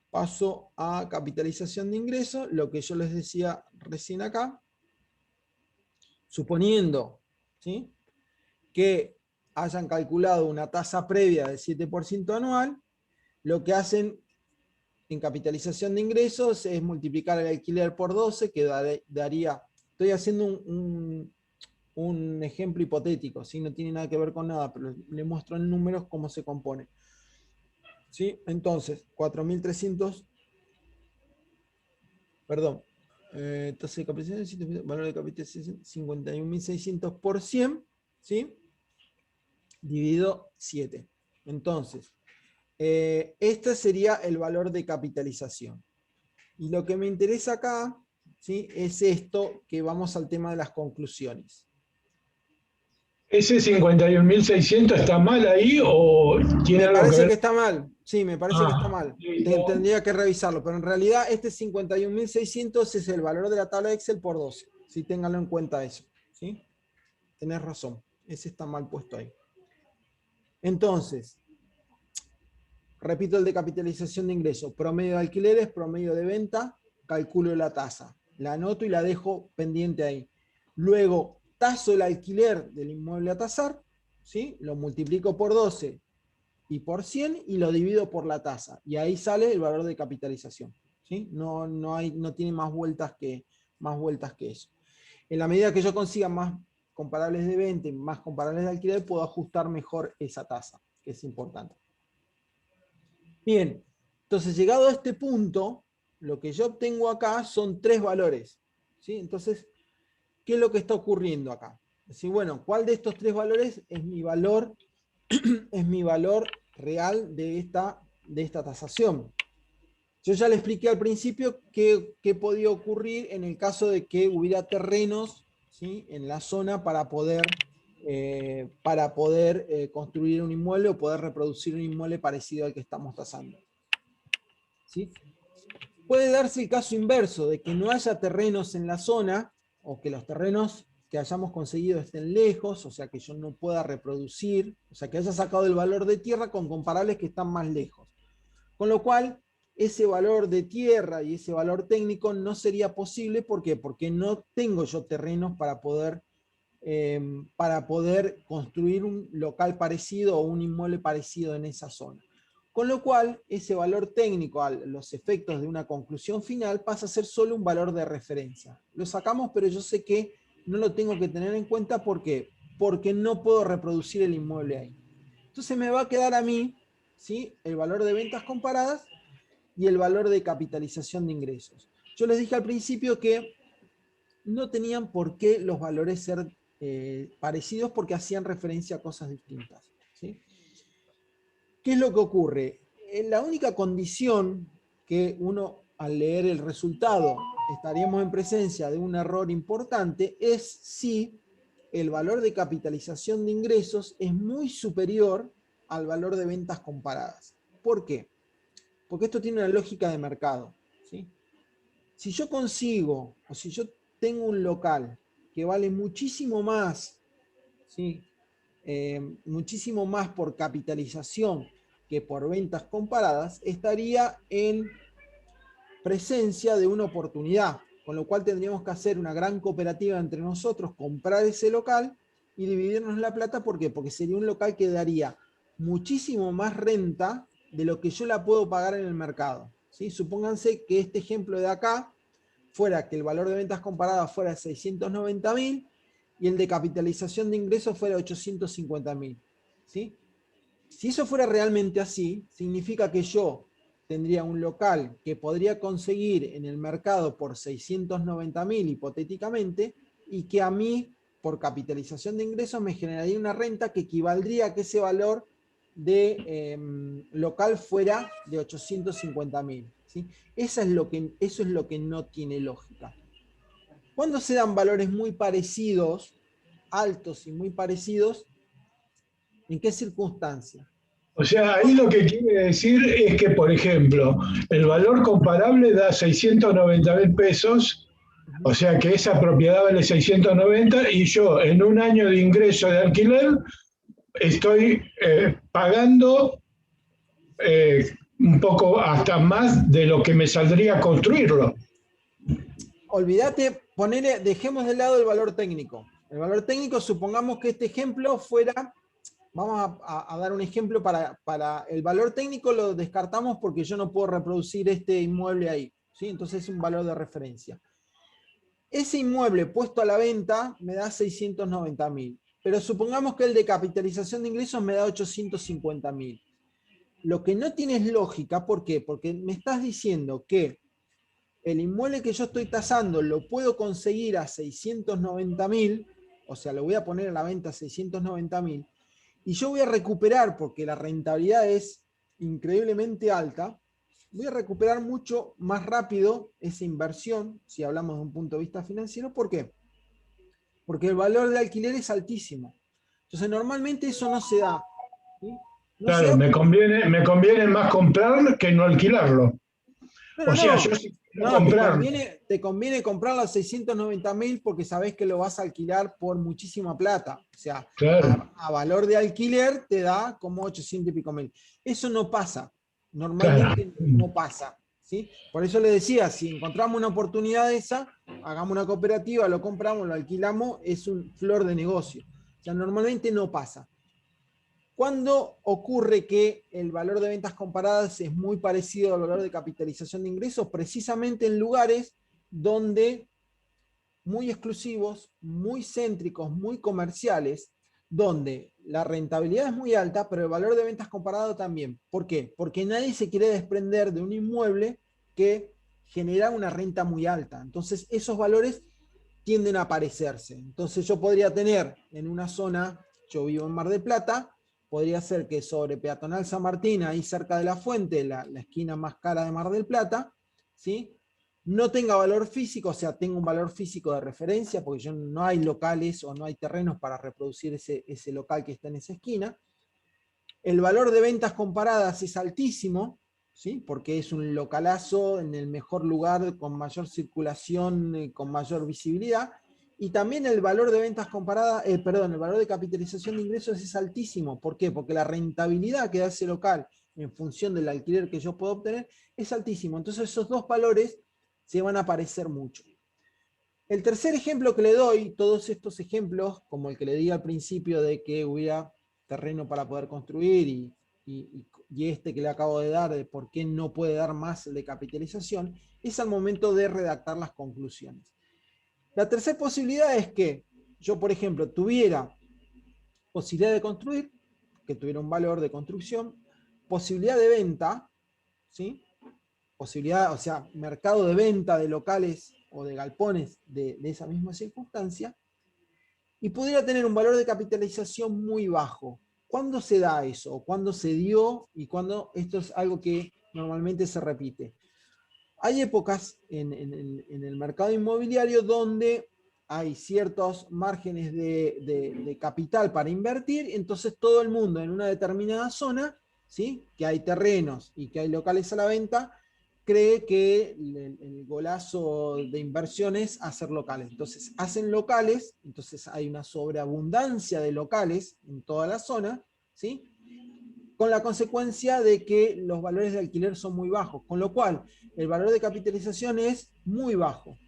Paso a capitalización de ingresos, lo que yo les decía recién acá. Suponiendo, ¿sí?, que hayan calculado una tasa previa del 7% anual, lo que hacen en capitalización de ingresos es multiplicar el alquiler por 12, que daría, estoy haciendo un ejemplo hipotético, ¿sí? No tiene nada que ver con nada, pero le muestro en números cómo se compone, ¿sí? Entonces, 4.300, perdón, tasa de capitalización, valor de capitalización 51.600 por 100, ¿sí? Dividido 7. Entonces, este sería el valor de capitalización. Y lo que me interesa acá, ¿sí?, es esto, que vamos al tema de las conclusiones. ¿Ese 51.600 está mal ahí o tiene Me algo que parece ver? que está mal, sí, me parece que está mal. Listo. Tendría que revisarlo, pero en realidad este 51.600 es el valor de la tabla Excel por 12. Sí, ténganlo en cuenta eso, ¿sí? Tenés razón, ese está mal puesto ahí. Entonces, repito el de capitalización de ingresos. Promedio de alquileres, promedio de venta, calculo la tasa. La anoto y la dejo pendiente ahí. Luego, taso el alquiler del inmueble a tasar, ¿sí? Lo multiplico por 12 y por 100 y lo divido por la tasa. Y ahí sale el valor de capitalización, ¿sí? No tiene más vueltas que eso. En la medida que yo consiga más comparables de venta y más comparables de alquiler, puedo ajustar mejor esa tasa, que es importante. Bien, entonces llegado a este punto, lo que yo obtengo acá son 3 valores, ¿sí? Entonces, ¿qué es lo que está ocurriendo acá? Es decir, bueno, ¿cuál de estos 3 valores es mi valor, es mi valor real de esta tasación? Yo ya le expliqué al principio qué podía ocurrir en el caso de que hubiera terrenos, ¿sí?, en la zona para poder construir un inmueble o poder reproducir un inmueble parecido al que estamos tasando, ¿sí? Puede darse el caso inverso, de que no haya terrenos en la zona, o que los terrenos que hayamos conseguido estén lejos, o sea que yo no pueda reproducir, o sea que haya sacado el valor de tierra con comparables que están más lejos. Con lo cual, ese valor de tierra y ese valor técnico no sería posible. ¿Por qué? Porque no tengo yo terrenos para poder construir un local parecido o un inmueble parecido en esa zona. Con lo cual, ese valor técnico a los efectos de una conclusión final pasa a ser solo un valor de referencia. Lo sacamos, pero yo sé que no lo tengo que tener en cuenta. ¿Por qué? Porque no puedo reproducir el inmueble ahí. Entonces me va a quedar a mí, ¿sí?, el valor de ventas comparadas y el valor de capitalización de ingresos. Yo les dije al principio que no tenían por qué los valores ser parecidos, porque hacían referencia a cosas distintas, ¿sí? ¿Qué es lo que ocurre? La única condición que uno, al leer el resultado, estaríamos en presencia de un error importante, es si el valor de capitalización de ingresos es muy superior al valor de ventas comparadas. ¿Por qué? Porque esto tiene una lógica de mercado, ¿sí? Si yo consigo, o si yo tengo un local que vale muchísimo más, ¿sí?, muchísimo más por capitalización que por ventas comparadas, estaría en presencia de una oportunidad, con lo cual tendríamos que hacer una gran cooperativa entre nosotros, comprar ese local y dividirnos la plata. ¿Por qué? Porque sería un local que daría muchísimo más renta de lo que yo la puedo pagar en el mercado, ¿sí? Supónganse que este ejemplo de acá fuera que el valor de ventas comparadas fuera 690.000 y el de capitalización de ingresos fuera 850.000, ¿sí? Si eso fuera realmente así, significa que yo tendría un local que podría conseguir en el mercado por 690.000 hipotéticamente, y que a mí, por capitalización de ingresos, me generaría una renta que equivaldría a que ese valor de local fuera de 850.000, ¿sí? Eso es lo que no tiene lógica. Cuando se dan valores muy parecidos, altos y muy parecidos, ¿en qué circunstancia? O sea, ahí lo que quiere decir es que, por ejemplo, el valor comparable da 690.000 pesos, o sea que esa propiedad vale 690 y yo en un año de ingreso de alquiler estoy pagando un poco hasta más de lo que me saldría construirlo. Olvídate, dejemos de lado el valor técnico. El valor técnico, supongamos que este ejemplo fuera, vamos a dar un ejemplo para el valor técnico, lo descartamos porque yo no puedo reproducir este inmueble ahí, ¿sí? Entonces es un valor de referencia. Ese inmueble puesto a la venta me da 690.000, pero supongamos que el de capitalización de ingresos me da 850.000. Lo que no tiene es lógica. ¿Por qué? Porque me estás diciendo que el inmueble que yo estoy tasando lo puedo conseguir a 690.000, o sea, lo voy a poner a la venta a 690.000, y yo voy a recuperar, porque la rentabilidad es increíblemente alta, voy a recuperar mucho más rápido esa inversión, si hablamos de un punto de vista financiero. ¿Por qué? Porque el valor del alquiler es altísimo. Entonces, normalmente eso no se da, ¿sí? No Claro, se da. me conviene más comprar que no alquilarlo. No, O sea, no, yo sí quiero no, comprar. te conviene comprarlo a 690.000 porque sabés que lo vas a alquilar por muchísima plata. O sea, Claro, a valor de alquiler te da como 800 y pico mil. Eso no pasa. claro. Normalmente no pasa, ¿sí? Por eso le decía, si encontramos una oportunidad de esa, hagamos una cooperativa, lo compramos, lo alquilamos, es un flor de negocio. O sea, normalmente no pasa. ¿Cuándo ocurre que el valor de ventas comparadas es muy parecido al valor de capitalización de ingresos? Precisamente en lugares donde muy exclusivos, muy céntricos, muy comerciales, donde la rentabilidad es muy alta, pero el valor de ventas comparado también. ¿Por qué? Porque nadie se quiere desprender de un inmueble que genera una renta muy alta. Entonces, esos valores tienden a parecerse. Entonces, yo podría tener en una zona, yo vivo en Mar del Plata, podría ser que sobre Peatonal San Martín, ahí cerca de la Fuente, la esquina más cara de Mar del Plata, ¿sí?, no tenga valor físico, o sea, tenga un valor físico de referencia, porque no hay locales o no hay terrenos para reproducir ese local que está en esa esquina. El valor de ventas comparadas es altísimo, ¿sí?, porque es un localazo en el mejor lugar, con mayor circulación, con mayor visibilidad. Y también el valor de ventas comparadas, el valor de capitalización de ingresos es altísimo. ¿Por qué? Porque la rentabilidad que da ese local en función del alquiler que yo puedo obtener es altísimo. Entonces esos dos valores se van a parecer mucho. El tercer ejemplo que le doy, todos estos ejemplos, como el que le di al principio de que hubiera terreno para poder construir y este que le acabo de dar de por qué no puede dar más de capitalización, es al momento de redactar las conclusiones. La tercera posibilidad es que yo, por ejemplo, tuviera posibilidad de construir, que tuviera un valor de construcción, posibilidad de venta, ¿sí?, posibilidad, o sea, mercado de venta de locales o de galpones de esa misma circunstancia, y pudiera tener un valor de capitalización muy bajo. ¿Cuándo se da eso? ¿Cuándo se dio? ¿Y cuándo esto es algo que normalmente se repite? Hay épocas en el mercado inmobiliario donde hay ciertos márgenes de capital para invertir, entonces todo el mundo en una determinada zona, ¿sí?, que hay terrenos y que hay locales a la venta, cree que el golazo de inversión es hacer locales. Entonces hacen locales, entonces hay una sobreabundancia de locales en toda la zona, ¿sí?, con la consecuencia de que los valores de alquiler son muy bajos, con lo cual el valor de capitalización es muy bajo.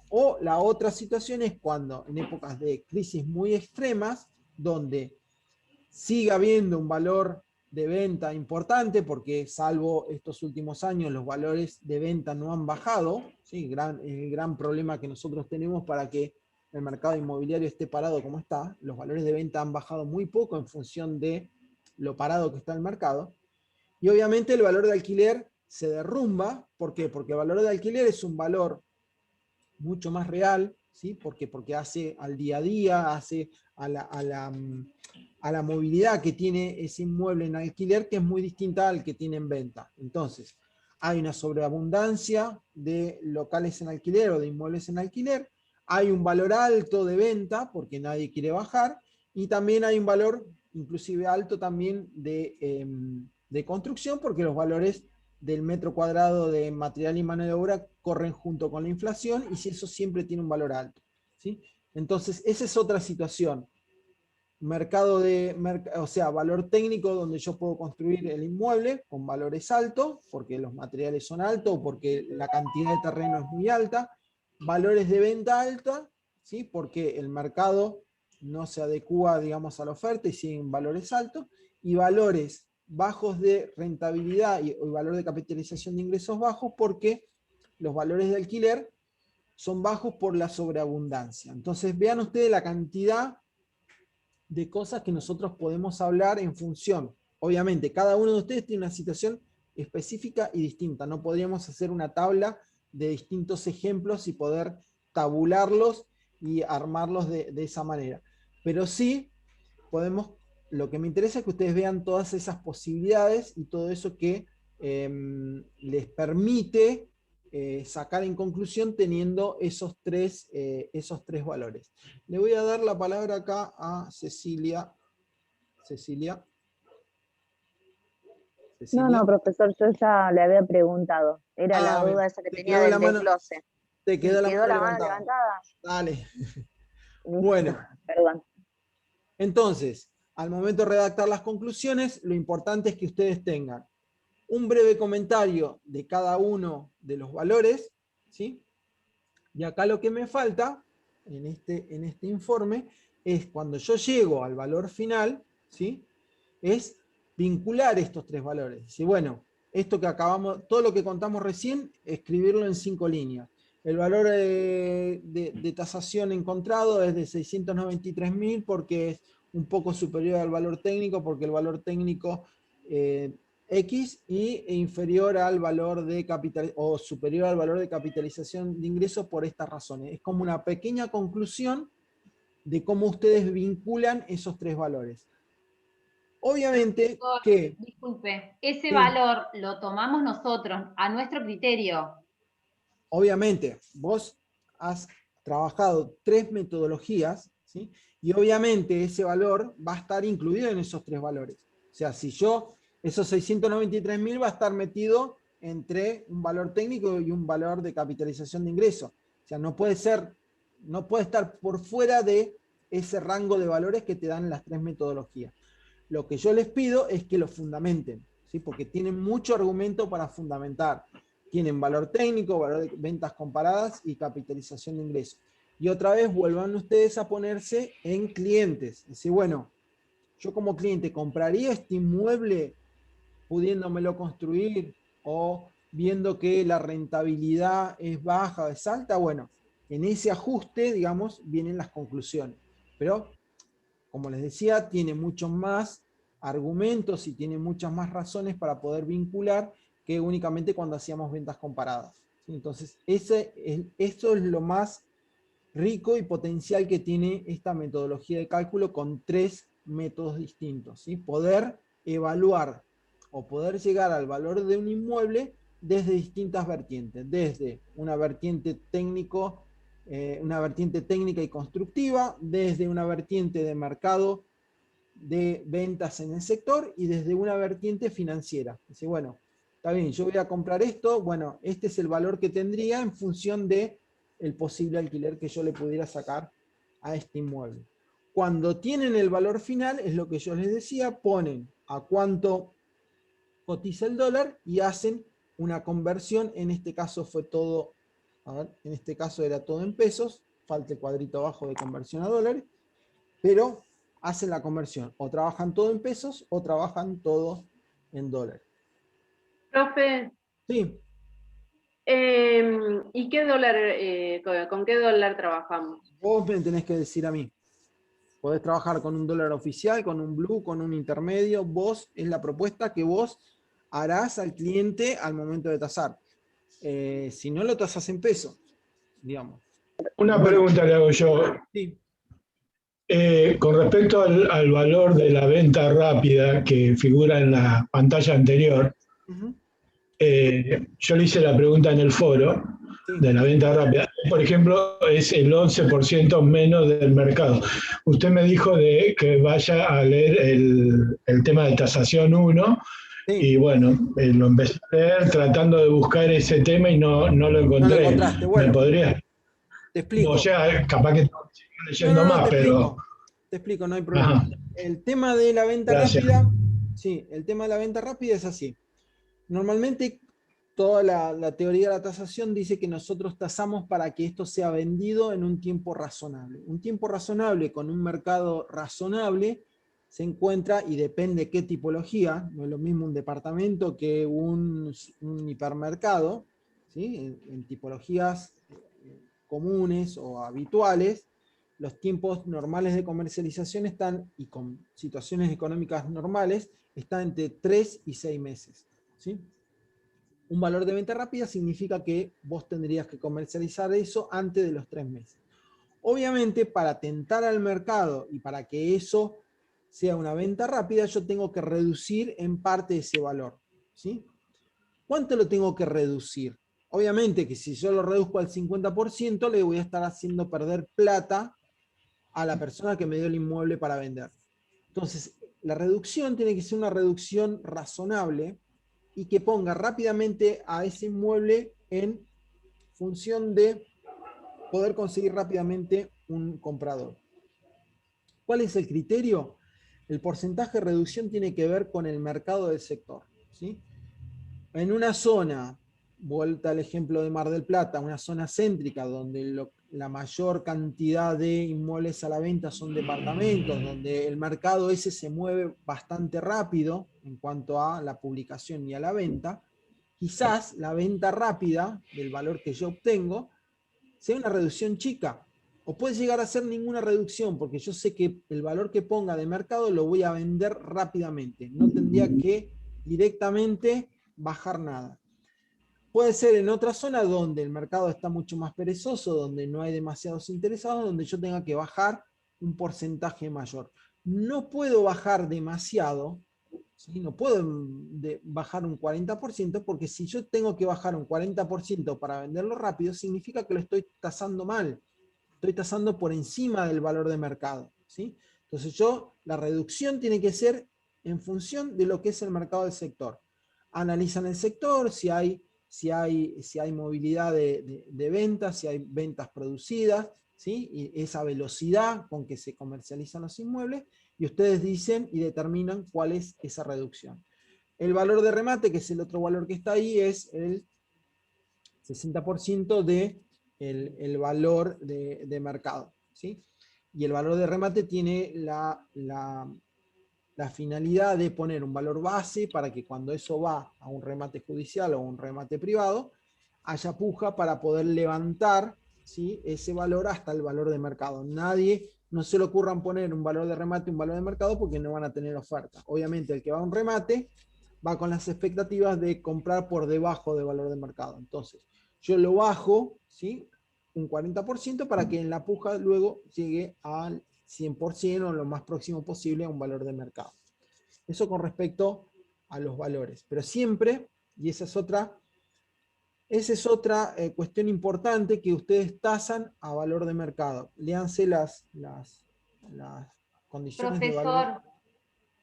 O la otra situación es cuando en épocas de crisis muy extremas, donde sigue habiendo un valor de venta importante, porque salvo estos últimos años los valores de venta no han bajado, ¿sí?, el gran problema que nosotros tenemos para que el mercado inmobiliario esté parado como está. Los valores de venta han bajado muy poco en función de lo parado que está el mercado. Y obviamente el valor de alquiler se derrumba. ¿Por qué? Porque el valor de alquiler es un valor mucho más real, ¿sí?, porque hace al día a día, hace a la movilidad que tiene ese inmueble en alquiler, que es muy distinta al que tiene en venta. Entonces, hay una sobreabundancia de locales en alquiler o de inmuebles en alquiler, hay un valor alto de venta, porque nadie quiere bajar, y también hay un valor inclusive alto también de construcción, porque los valores del metro cuadrado de material y mano de obra corren junto con la inflación, y si eso siempre tiene un valor alto, ¿sí? Entonces, esa es otra situación. O sea, valor técnico donde yo puedo construir el inmueble con valores altos, porque los materiales son altos o porque la cantidad de terreno es muy alta. Valores de venta alta, ¿sí?, porque el mercado no se adecúa, digamos, a la oferta y siguen valores altos. Y valores bajos de rentabilidad y valor de capitalización de ingresos bajos, porque los valores de alquiler son bajos por la sobreabundancia. Entonces, vean ustedes la cantidad de cosas que nosotros podemos hablar en función. Obviamente, cada uno de ustedes tiene una situación específica y distinta. No podríamos hacer una tabla de distintos ejemplos y poder tabularlos y armarlos de esa manera. Pero sí podemos, lo que me interesa es que ustedes vean todas esas posibilidades y todo eso que les permite sacar en conclusión teniendo esos tres valores. Le voy a dar la palabra acá a Cecilia. Cecilia. No, profesor, yo ya le había preguntado. Era la duda esa que tenía del desglose. Te quedó la mano levantada. Dale. Listo. Bueno. Perdón. Entonces, al momento de redactar las conclusiones, lo importante es que ustedes tengan un breve comentario de cada uno de los valores, ¿sí? Y acá lo que me falta en este informe es cuando yo llego al valor final, ¿sí? Es vincular estos tres valores. Y bueno, esto que acabamos, todo lo que contamos recién, escribirlo en 5 líneas. El valor de tasación encontrado es de 693.000 porque es un poco superior al valor técnico, porque el valor técnico X e inferior al valor de capital, o superior al valor de capitalización de ingresos por estas razones. Es como una pequeña conclusión de cómo ustedes vinculan esos tres valores. Obviamente que... Disculpe, ese Sí. valor lo tomamos nosotros a nuestro criterio. Obviamente, vos has trabajado 3 metodologías, ¿sí? Y obviamente ese valor va a estar incluido en esos 3 valores. O sea, si yo, esos 693.000 va a estar metido entre un valor técnico y un valor de capitalización de ingreso. O sea, no puede estar por fuera de ese rango de valores que te dan las 3 metodologías. Lo que yo les pido es que lo fundamenten, ¿sí? Porque tienen mucho argumento para fundamentar. Tienen valor técnico, valor de ventas comparadas y capitalización de ingresos. Y otra vez vuelvan ustedes a ponerse en clientes. Es decir, bueno, yo como cliente compraría este inmueble pudiéndomelo construir o viendo que la rentabilidad es baja o es alta. Bueno, en ese ajuste, digamos, vienen las conclusiones. Pero, como les decía, tiene muchos más argumentos y tiene muchas más razones para poder vincular que únicamente cuando hacíamos ventas comparadas. ¿Sí? Entonces, eso es lo más rico y potencial que tiene esta metodología de cálculo con 3 métodos distintos. ¿Sí? Poder evaluar o poder llegar al valor de un inmueble desde distintas vertientes, desde una vertiente una vertiente técnica y constructiva, desde una vertiente de mercado de ventas en el sector y desde una vertiente financiera. Dice, bueno, está bien, yo voy a comprar esto, bueno, este es el valor que tendría en función de el posible alquiler que yo le pudiera sacar a este inmueble. Cuando tienen el valor final, es lo que yo les decía, ponen a cuánto cotiza el dólar y hacen una conversión. En este caso fue todo, a ver, en este caso era todo en pesos, falta el cuadrito abajo de conversión a dólares, pero hacen la conversión, o trabajan todo en pesos o trabajan todo en dólares. Profe, Sí, ¿y qué dólar, con qué dólar trabajamos? vos me tenés que decir a mí. Podés trabajar con un dólar oficial, con un blue, con un intermedio. Vos, es la propuesta que vos harás al cliente al momento de tasar. Si no, lo tasas en pesos, digamos. Una pregunta le hago yo. Sí. Con respecto al valor de la venta rápida que figura en la pantalla anterior, Uh-huh. yo le hice la pregunta en el foro de la venta rápida. Por ejemplo, es el 11% menos del mercado. Usted me dijo que vaya a leer el tema de tasación 1 y bueno, lo empecé a leer tratando de buscar ese tema y no lo encontré. No lo encontraste, bueno. ¿Me podría? Te explico. O sea, capaz que estoy leyendo más, pero... Te explico, no hay problema. Ajá. El tema de la venta Gracias. rápida, sí, el tema de la venta rápida es así. Normalmente toda la teoría de la tasación dice que nosotros tasamos para que esto sea vendido en un tiempo razonable. Un tiempo razonable con un mercado razonable se encuentra, y depende qué tipología, no es lo mismo un departamento que un hipermercado, ¿sí? En tipologías comunes o habituales, los tiempos normales de comercialización están, y con situaciones económicas normales, están entre 3 y 6 meses. ¿Sí? Un valor de venta rápida significa que vos tendrías que comercializar eso antes de los 3 meses. Obviamente, para tentar al mercado y para que eso sea una venta rápida, yo tengo que reducir en parte ese valor. ¿Sí? ¿Cuánto lo tengo que reducir? Obviamente que si yo lo reduzco al 50%, le voy a estar haciendo perder plata a la persona que me dio el inmueble para vender. Entonces, la reducción tiene que ser una reducción razonable y que ponga rápidamente a ese inmueble en función de poder conseguir rápidamente un comprador. ¿Cuál es el criterio? El porcentaje de reducción tiene que ver con el mercado del sector. ¿Sí? en una zona, vuelta al ejemplo de Mar del Plata, una zona céntrica donde la mayor cantidad de inmuebles a la venta son departamentos, donde el mercado ese se mueve bastante rápido en cuanto a la publicación y a la venta, quizás la venta rápida del valor que yo obtengo sea una reducción chica, o puede llegar a ser ninguna reducción, porque yo sé que el valor que ponga de mercado lo voy a vender rápidamente, no tendría que directamente bajar nada. Puede ser en otra zona donde el mercado está mucho más perezoso, donde no hay demasiados interesados, donde yo tenga que bajar un porcentaje mayor. No puedo bajar demasiado, ¿sí? No puedo bajar un 40%, porque si yo tengo que bajar un 40% para venderlo rápido, significa que lo estoy tasando mal. Estoy tasando por encima del valor de mercado, ¿sí? Entonces la reducción tiene que ser en función de lo que es el mercado del sector. Analizan el sector, si hay movilidad de ventas, si hay ventas producidas, ¿sí? Y esa velocidad con que se comercializan los inmuebles, y ustedes dicen y determinan cuál es esa reducción. El valor de remate, que es el otro valor que está ahí, es el 60% del valor de mercado, ¿sí? Y el valor de remate tiene la finalidad de poner un valor base para que cuando eso va a un remate judicial o un remate privado, haya puja para poder levantar, ¿sí?, ese valor hasta el valor de mercado. No se le ocurran poner un valor de remate y un valor de mercado porque no van a tener oferta. Obviamente el que va a un remate va con las expectativas de comprar por debajo del valor de mercado. Entonces, yo lo bajo, ¿sí?, un 40% para que en la puja luego llegue al 100% o lo más próximo posible a un valor de mercado. Eso con respecto a los valores. Pero siempre, y esa es otra cuestión importante, que ustedes tasan a valor de mercado. Léanse las condiciones de valor. Profesor,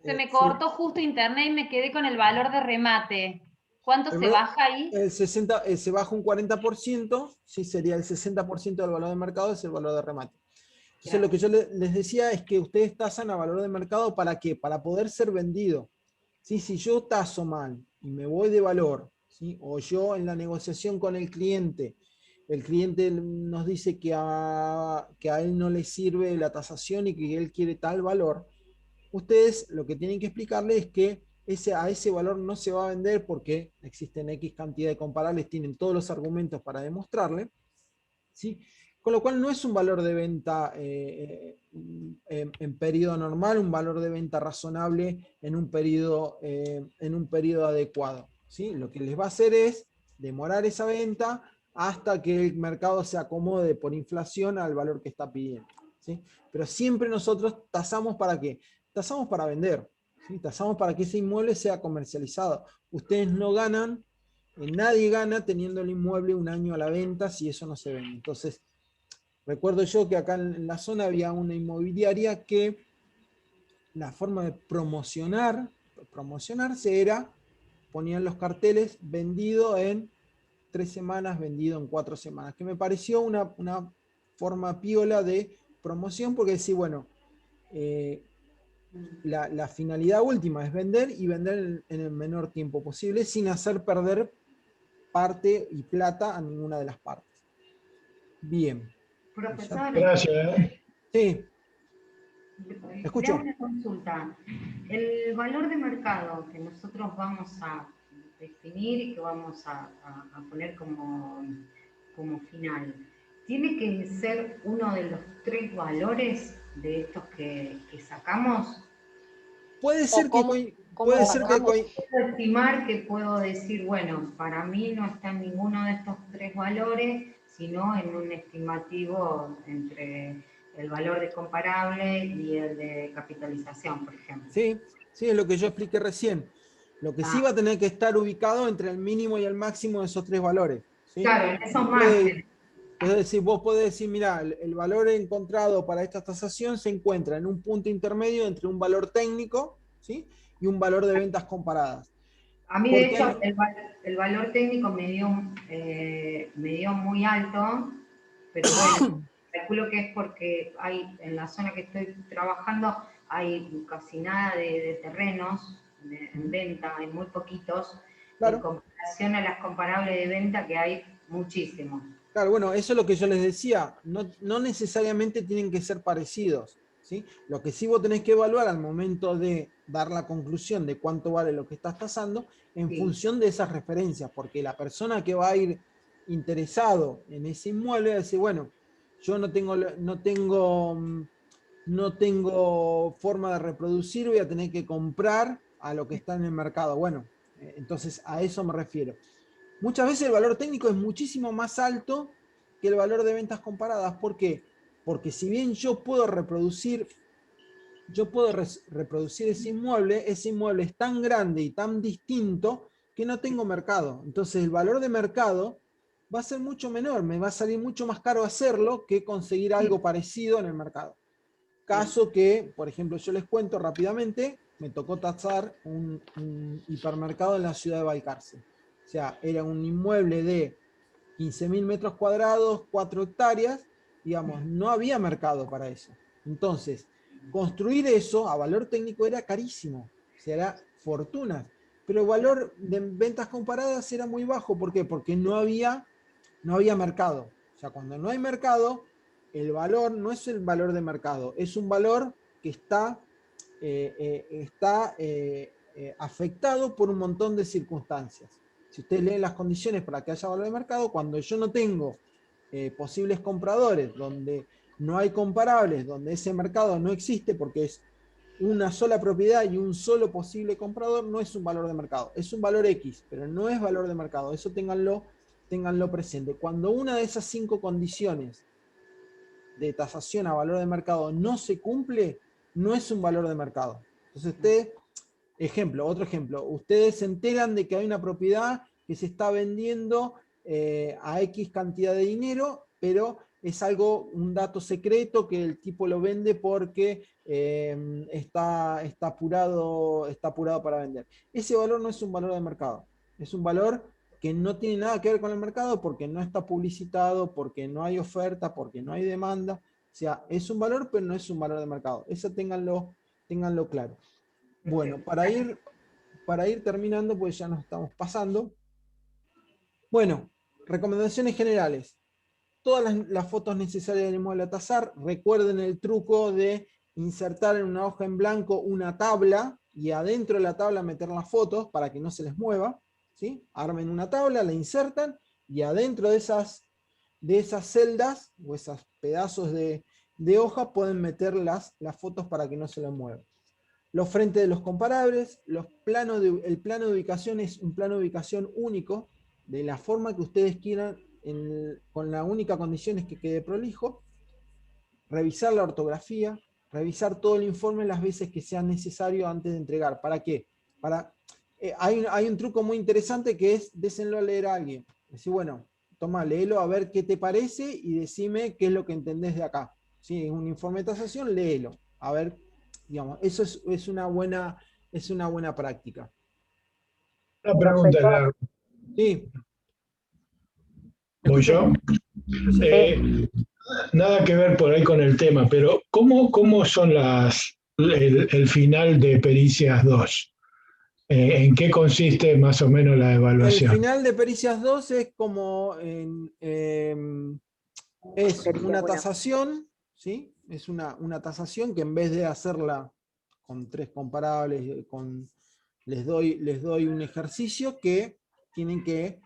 se me Sí. cortó justo internet y me quedé con el valor de remate. ¿Cuánto se baja ahí? Se baja un 40%, sí, sería el 60% del valor de mercado, es el valor de remate. Entonces, lo que yo les decía es que ustedes tasan a valor de mercado, ¿para qué? Para poder ser vendido. ¿Sí? Si yo taso mal y me voy de valor, ¿sí?, o yo en la negociación con el cliente nos dice que a él no le sirve la tasación y que él quiere tal valor, ustedes lo que tienen que explicarle es que a ese valor no se va a vender porque existen X cantidad de comparables, tienen todos los argumentos para demostrarle, ¿sí? Con lo cual no es un valor de venta en periodo normal, un valor de venta razonable en un periodo adecuado, ¿sí? Lo que les va a hacer es demorar esa venta hasta que el mercado se acomode por inflación al valor que está pidiendo, ¿sí? Pero siempre nosotros tasamos ¿para qué? Tasamos para vender, ¿sí? Tasamos para que ese inmueble sea comercializado. Ustedes no ganan, nadie gana teniendo el inmueble un año a la venta si eso no se vende. Entonces, recuerdo yo que acá en la zona había una inmobiliaria que la forma de promocionarse era, ponían los carteles, vendido en 3 semanas, vendido en 4 semanas, que me pareció una forma piola de promoción, porque decía, bueno, la finalidad última es vender y vender en el menor tiempo posible sin hacer perder parte y plata a ninguna de las partes. Bien. Profesor, Gracias. Sí. le Escucho. hago una consulta. El valor de mercado que nosotros vamos a definir y que vamos a poner como final, ¿tiene que ser uno de los 3 valores de estos que sacamos? Puede ser que ¿Cómo sacamos? Puedo estimar que puedo decir, bueno, para mí no está en ninguno de estos 3 valores, sino en un estimativo entre el valor de comparable y el de capitalización, por ejemplo. Sí, es lo que yo expliqué recién. Lo que sí va a tener que estar ubicado entre el mínimo y el máximo de esos 3 valores, ¿sí? Claro, en esos márgenes. Entonces, vos podés decir, mira, el valor encontrado para esta tasación se encuentra en un punto intermedio entre un valor técnico, ¿sí?, y un valor de ventas comparadas. A mí, de hecho, el valor técnico me dio muy alto, pero bueno, calculo que es porque hay, en la zona que estoy trabajando, hay casi nada de terrenos en venta, hay muy poquitos, Claro. en comparación relación a las comparables de venta, que hay muchísimos. Claro, bueno, eso es lo que yo les decía, no necesariamente tienen que ser parecidos, ¿sí? Lo que sí vos tenés que evaluar al momento de dar la conclusión de cuánto vale lo que estás tasando en función de esas referencias, porque la persona que va a ir interesado en ese inmueble va a decir, bueno, yo no tengo forma de reproducir, voy a tener que comprar a lo que está en el mercado. Bueno, entonces a eso me refiero. Muchas veces el valor técnico es muchísimo más alto que el valor de ventas comparadas. ¿Por qué? Porque si bien yo puedo reproducir ese inmueble es tan grande y tan distinto que no tengo mercado. Entonces el valor de mercado va a ser mucho menor, me va a salir mucho más caro hacerlo que conseguir algo parecido en el mercado. Caso que, por ejemplo, yo les cuento rápidamente, me tocó tasar un hipermercado en la ciudad de Balcarce. O sea, era un inmueble de 15.000 metros cuadrados, 4 hectáreas, digamos, no había mercado para eso. Entonces, construir eso a valor técnico era carísimo, o sea, era fortuna. Pero el valor de ventas comparadas era muy bajo. ¿Por qué? Porque no había mercado. O sea, cuando no hay mercado, el valor no es el valor de mercado, es un valor que está afectado por un montón de circunstancias. Si ustedes leen las condiciones para que haya valor de mercado, cuando yo no tengo posibles compradores, donde no hay comparables, donde ese mercado no existe porque es una sola propiedad y un solo posible comprador, no es un valor de mercado, es un valor X, pero no es valor de mercado, eso ténganlo presente. Cuando una de esas 5 condiciones de tasación a valor de mercado no se cumple, no es un valor de mercado. Entonces otro ejemplo, ustedes se enteran de que hay una propiedad que se está vendiendo a X cantidad de dinero, pero es un dato secreto que el tipo lo vende porque está apurado para vender. Ese valor no es un valor de mercado, es un valor que no tiene nada que ver con el mercado porque no está publicitado, porque no hay oferta, porque no hay demanda. O sea, es un valor, pero no es un valor de mercado. Eso ténganlo claro. Bueno, para ir terminando, pues ya nos estamos pasando. Bueno, recomendaciones generales. Todas las fotos necesarias del inmueble a tasar. Recuerden el truco de insertar en una hoja en blanco una tabla y adentro de la tabla meter las fotos para que no se les mueva. ¿Sí? Armen una tabla, la insertan y adentro de esas celdas o esos pedazos de hoja pueden meter las fotos para que no se les muevan. Los frentes de los comparables, el plano de ubicación es un plano de ubicación único, de la forma que ustedes quieran, con la única condición es que quede prolijo. Revisar la ortografía, revisar todo el informe las veces que sea necesario antes de entregar. ¿Para qué? Hay un truco muy interesante que es désenlo a leer a alguien. Decir, bueno, toma, léelo a ver qué te parece y decime qué es lo que entendés de acá. Si es un informe de tasación, léelo. A ver, digamos, eso es una buena práctica. Una pregunta. Sí. ¿Voy yo? Nada que ver por ahí con el tema, pero ¿cómo son el final de Pericias 2? ¿En qué consiste más o menos la evaluación? El final de Pericias 2 es como es una tasación, ¿sí? Es una tasación que en vez de hacerla con 3 comparables, les doy un ejercicio que tienen que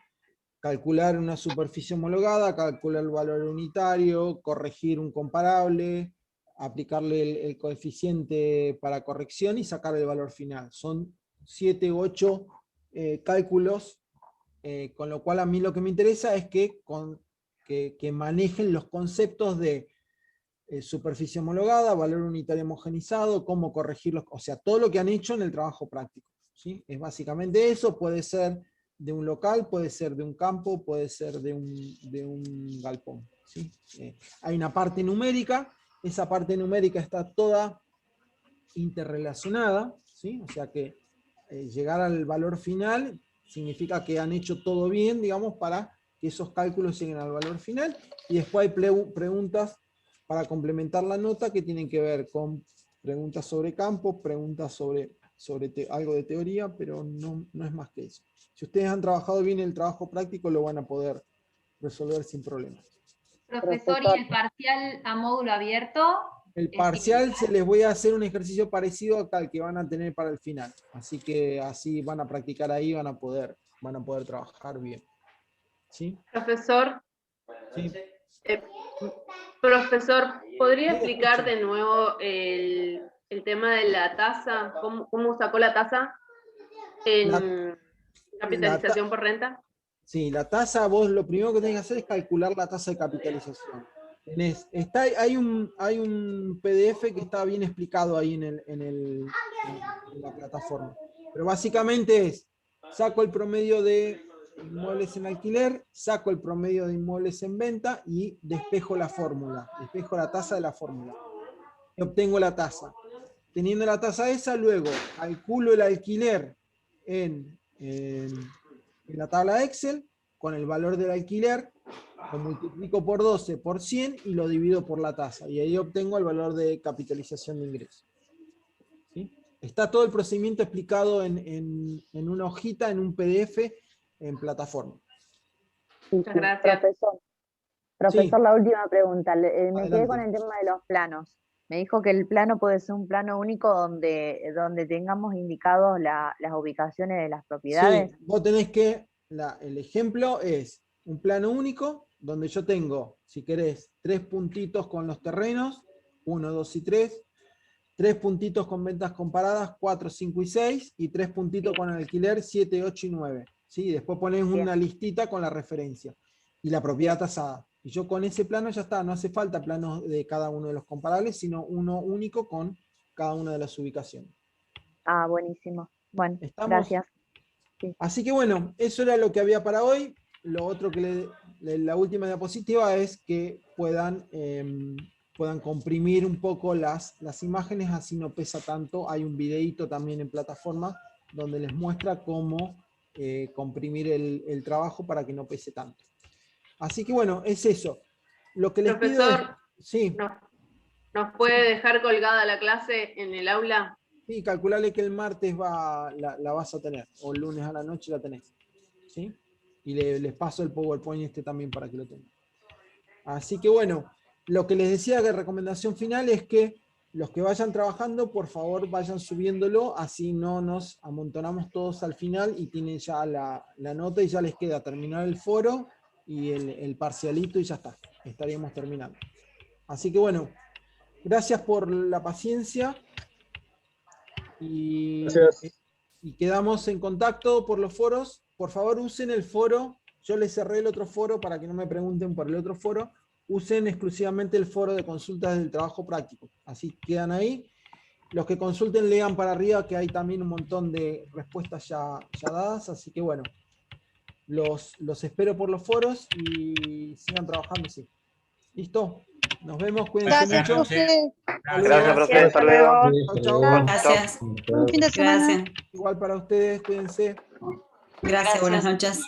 calcular una superficie homologada, calcular el valor unitario, corregir un comparable, aplicarle el coeficiente para corrección y sacar el valor final. Son 7 u 8 cálculos, con lo cual a mí lo que me interesa es que manejen los conceptos de superficie homologada, valor unitario homogenizado, cómo corregirlos, o sea, todo lo que han hecho en el trabajo práctico. ¿Sí? Es básicamente eso, puede ser de un local, puede ser de un campo, puede ser de un galpón. ¿Sí? Hay una parte numérica, esa parte numérica está toda interrelacionada, ¿sí? O sea que llegar al valor final significa que han hecho todo bien, digamos, para que esos cálculos lleguen al valor final, y después hay preguntas para complementar la nota que tienen que ver con preguntas sobre campo, preguntas sobre sobre algo de teoría, pero no es más que eso. Si ustedes han trabajado bien el trabajo práctico, lo van a poder resolver sin problemas. Profesor, ¿y el parcial a módulo abierto? El parcial se les voy a hacer un ejercicio parecido acá al que van a tener para el final. Así que así van a practicar ahí, van a poder trabajar bien. ¿Sí? Profesor, Sí. profesor, ¿podría Sí, explicar escucho. de nuevo el tema de la tasa? ¿Cómo sacó la tasa en capitalización por renta? Sí, la tasa, vos lo primero que tenés que hacer es calcular la tasa de capitalización. Hay un PDF que está bien explicado ahí en la plataforma. Pero básicamente es, saco el promedio de inmuebles en alquiler, saco el promedio de inmuebles en venta y despejo la fórmula, despejo la tasa de la fórmula. Y obtengo la tasa. Teniendo la tasa esa, luego calculo el alquiler en la tabla Excel con el valor del alquiler, lo multiplico por 12 por 100 y lo divido por la tasa. Y ahí obtengo el valor de capitalización de ingresos. ¿Sí? Está todo el procedimiento explicado en una hojita, en un PDF, en plataforma. Muchas gracias. Profesor, Sí. la última pregunta. Me Adelante. quedé con el tema de los planos. Me dijo que el plano puede ser un plano único donde tengamos indicados las ubicaciones de las propiedades. Sí, vos tenés que, el ejemplo es un plano único donde yo tengo, si querés, 3 puntitos con los terrenos, 1, 2 y 3, 3 puntitos con ventas comparadas, 4, 5 y 6, y 3 puntitos con alquiler, 7, 8 y 9. ¿Sí? Después ponés una listita con la referencia y la propiedad tasada. Y yo con ese plano ya está, no hace falta planos de cada uno de los comparables, sino uno único con cada una de las ubicaciones. Ah, buenísimo. Bueno, ¿Estamos? gracias. Sí. Así que bueno, eso era lo que había para hoy. Lo otro que la última diapositiva es que puedan comprimir un poco las imágenes, así no pesa tanto. Hay un videíto también en plataforma donde les muestra cómo comprimir el trabajo para que no pese tanto. Así que bueno, es eso. Lo que les pido es... Profesor, Sí. ¿nos puede dejar colgada la clase en el aula? Sí, calculale que el martes la vas a tener, o el lunes a la noche la tenés. ¿Sí? Y les paso el PowerPoint también para que lo tengan. Así que bueno, lo que les decía que recomendación final es que los que vayan trabajando, por favor vayan subiéndolo, así no nos amontonamos todos al final y tienen ya la nota y ya les queda terminar el foro y el parcialito y ya está, estaríamos terminando. Así que bueno, gracias por la paciencia y quedamos en contacto por los foros. Por favor usen el foro, yo les cerré el otro foro para que no me pregunten por el otro foro, usen exclusivamente el foro de consultas del trabajo práctico, así quedan ahí. Los que consulten lean para arriba que hay también un montón de respuestas ya dadas, así que bueno, los espero por los foros y sigan trabajando así. ¿Listo? Nos vemos, cuídense mucho. José. Gracias, profesor. Hasta luego. Chau, chau. Gracias. Un fin de semana. Gracias. Igual para ustedes, cuídense. Gracias, buenas noches.